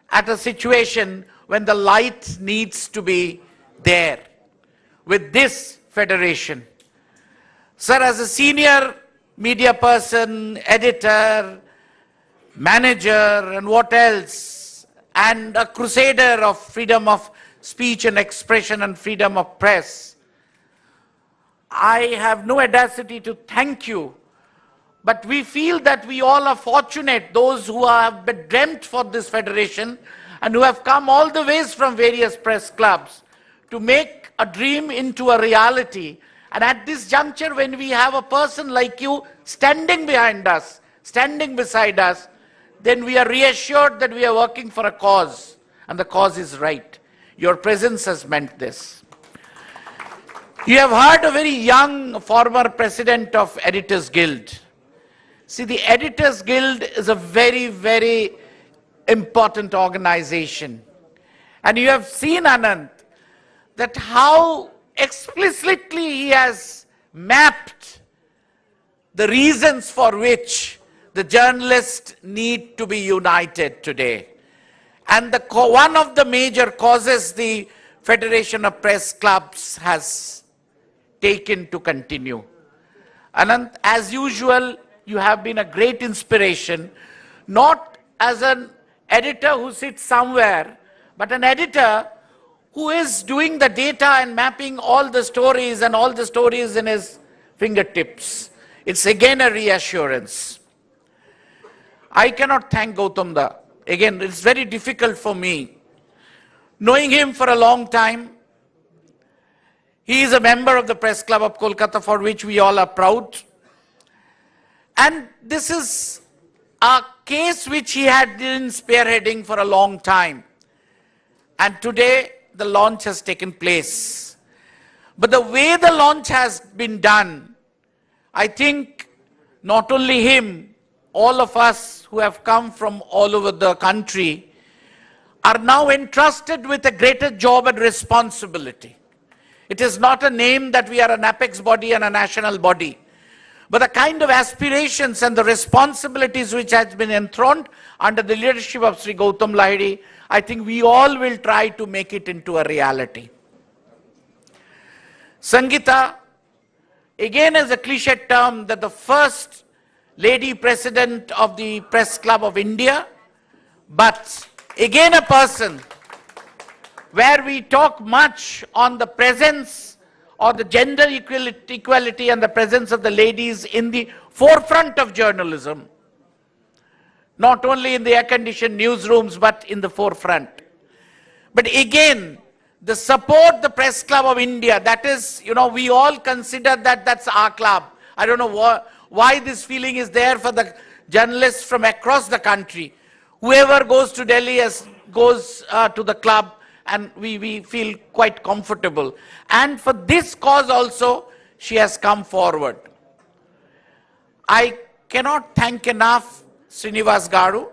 at a situation when the light needs to be there with this federation. Sir, as a senior media person, editor, manager, and what else, and a crusader of freedom of speech and expression and freedom of press, I have no audacity to thank you, but we feel that we all are fortunate, those who have been dreamt for this federation and who have come all the ways from various press clubs to make a dream into a reality. And at this juncture, when we have a person like you standing behind us, standing beside us, then we are reassured that we are working for a cause, and the cause is right. Your presence has meant this. You have heard a very young former president of Editors Guild. See, the Editors Guild is a very, very important organization. And you have seen, Anand, that how explicitly he has mapped the reasons for which the journalists need to be united today. And one of the major causes the Federation of Press Clubs has taken to continue. Anand, as usual, you have been a great inspiration, not as an editor who sits somewhere, but an editor who is doing the data and mapping all the stories and all the stories in his fingertips. It's again a reassurance. I cannot thank Gautam Da. Again, it's very difficult for me. Knowing him for a long time, he is a member of the Press Club of Kolkata, for which we all are proud. And this is a case which he had been spearheading for a long time. And today, the launch has taken place. But the way the launch has been done, I think not only him, all of us who have come from all over the country are now entrusted with a greater job and responsibility. It is not a name that we are an apex body and a national body, but the kind of aspirations and the responsibilities which has been enthroned under the leadership of Sri Gautam Lahiri, I think we all will try to make it into a reality. Sangeeta, again is a cliched term that the first lady president of the Press Club of India, but again a person where we talk much on the presence or the gender equality and the presence of the ladies in the forefront of journalism, not only in the air-conditioned newsrooms, but in the forefront. But again, the support the Press Club of India, that is, we all consider that that's our club. I don't know why this feeling is there for the journalists from across the country. Whoever goes to Delhi goes to the club, and we feel quite comfortable. And for this cause also, she has come forward. I cannot thank enough Srinivas Garu.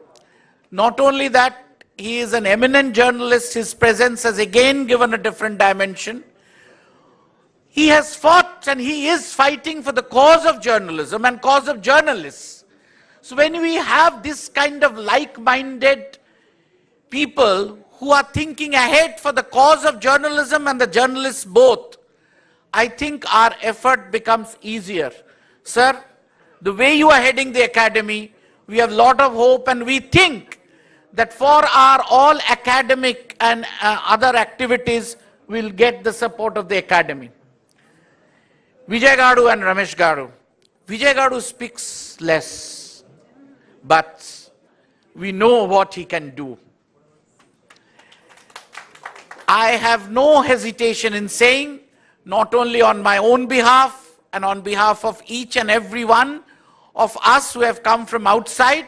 Not only that, he is an eminent journalist. His presence has again given a different dimension. He has fought and he is fighting for the cause of journalism and cause of journalists. So when we have this kind of like-minded people who are thinking ahead for the cause of journalism and the journalists both, I think our effort becomes easier. Sir, the way you are heading the academy, we have a lot of hope, and we think that for our all academic and other activities, we'll get the support of the academy. Vijay Garu and Ramesh Garu. Vijay Garu speaks less, but we know what he can do. I have no hesitation in saying not only on my own behalf and on behalf of each and every one of us who have come from outside,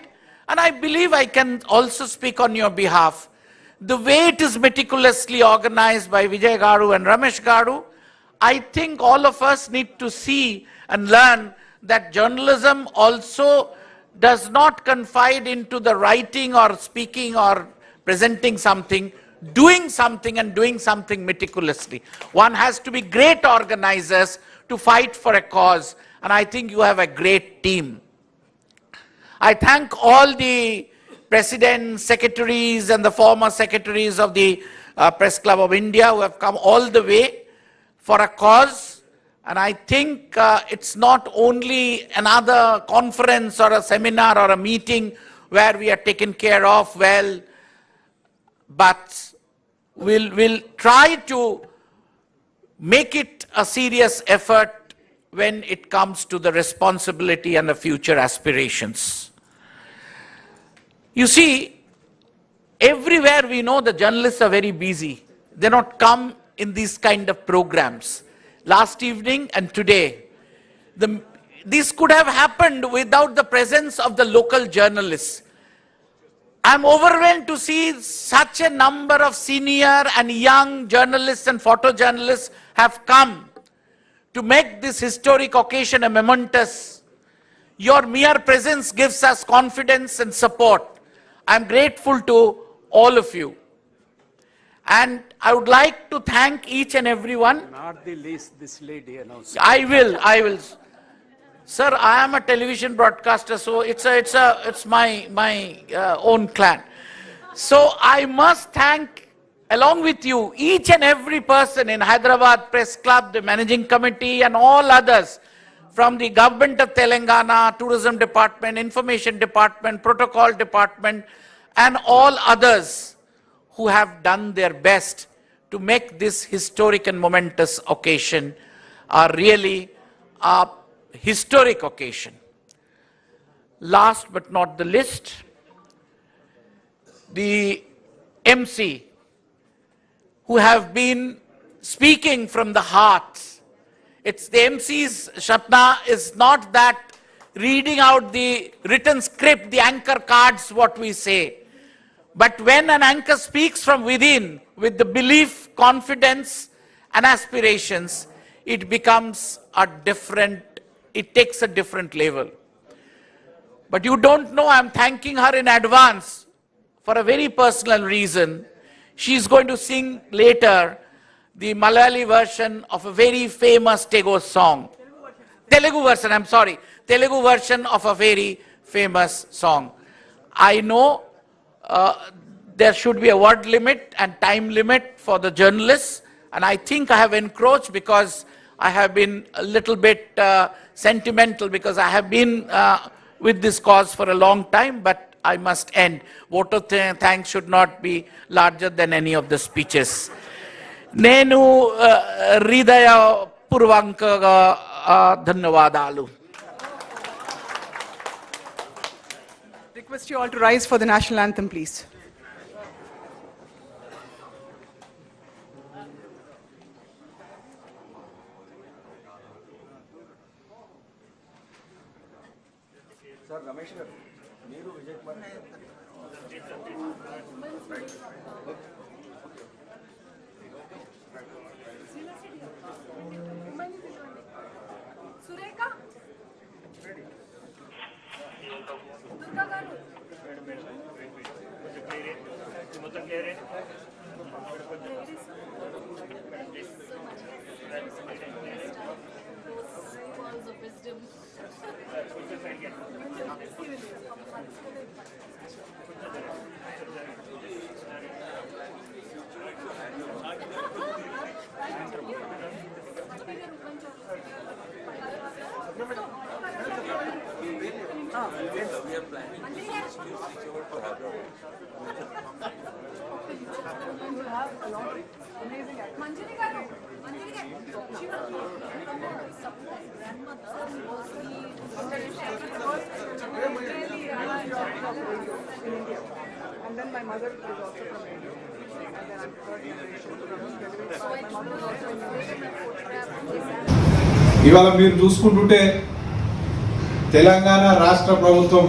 and I believe I can also speak on your behalf. The way it is meticulously organized by Vijay Garu and Ramesh Garu, I think all of us need to see and learn that journalism also does not confide into the writing or speaking or presenting something, doing something and doing something meticulously. One has to be great organizers to fight for a cause, and I think you have a great team. I thank all the presidents, secretaries and the former secretaries of the Press Club of India who have come all the way for a cause. And I think it's not only another conference or a seminar or a meeting where we are taken care of well, but we'll try to make it a serious effort when it comes to the responsibility and the future aspirations. You see, everywhere we know the journalists are very busy. They not come in these kind of programs. Last evening and today, this could have happened without the presence of the local journalists. I'm overwhelmed to see such a number of senior and young journalists and photojournalists have come to make this historic occasion a momentous. Your mere presence gives us confidence and support. I'm grateful to all of you. And I would like to thank each and everyone. Not the least, this lady announced. I will. Sir, I am a television broadcaster, so it's my own clan. So I must thank, along with you, each and every person in Hyderabad Press Club, the managing committee and all others from the government of Telangana, tourism department, information department, protocol department, and all others who have done their best to make this historic and momentous occasion really a historic occasion. Last but not the least, the MC who have been speaking from the heart. It's the MC's Shatna is not that reading out the written script, the anchor cards, what we say. But when an anchor speaks from within, with the belief, confidence, and aspirations, it becomes it takes a different level. But you don't know, I'm thanking her in advance for a very personal reason. She's going to sing later the Malayali version of a very famous Telugu song. Telugu version of a very famous song. I know there should be a word limit and time limit for the journalists, and I think I have encroached because I have been a little bit sentimental because I have been with this cause for a long time, but I must end. Vote of thanks should not be larger than any of the speeches. Nenu hridaya purvankaga dhanyavadalu. Request you all to rise for the national anthem, please. Sir, Ramesh, Neeru Vijay Kumar. Manjari garu, she was support grandmother was the really in India. And then my mother is also from India. And then I'm third generation from Telugu. So my mother was also in India. ఇవాళ మీరు చూసుకుంటుంటే తెలంగాణ రాష్ట్ర ప్రభుత్వం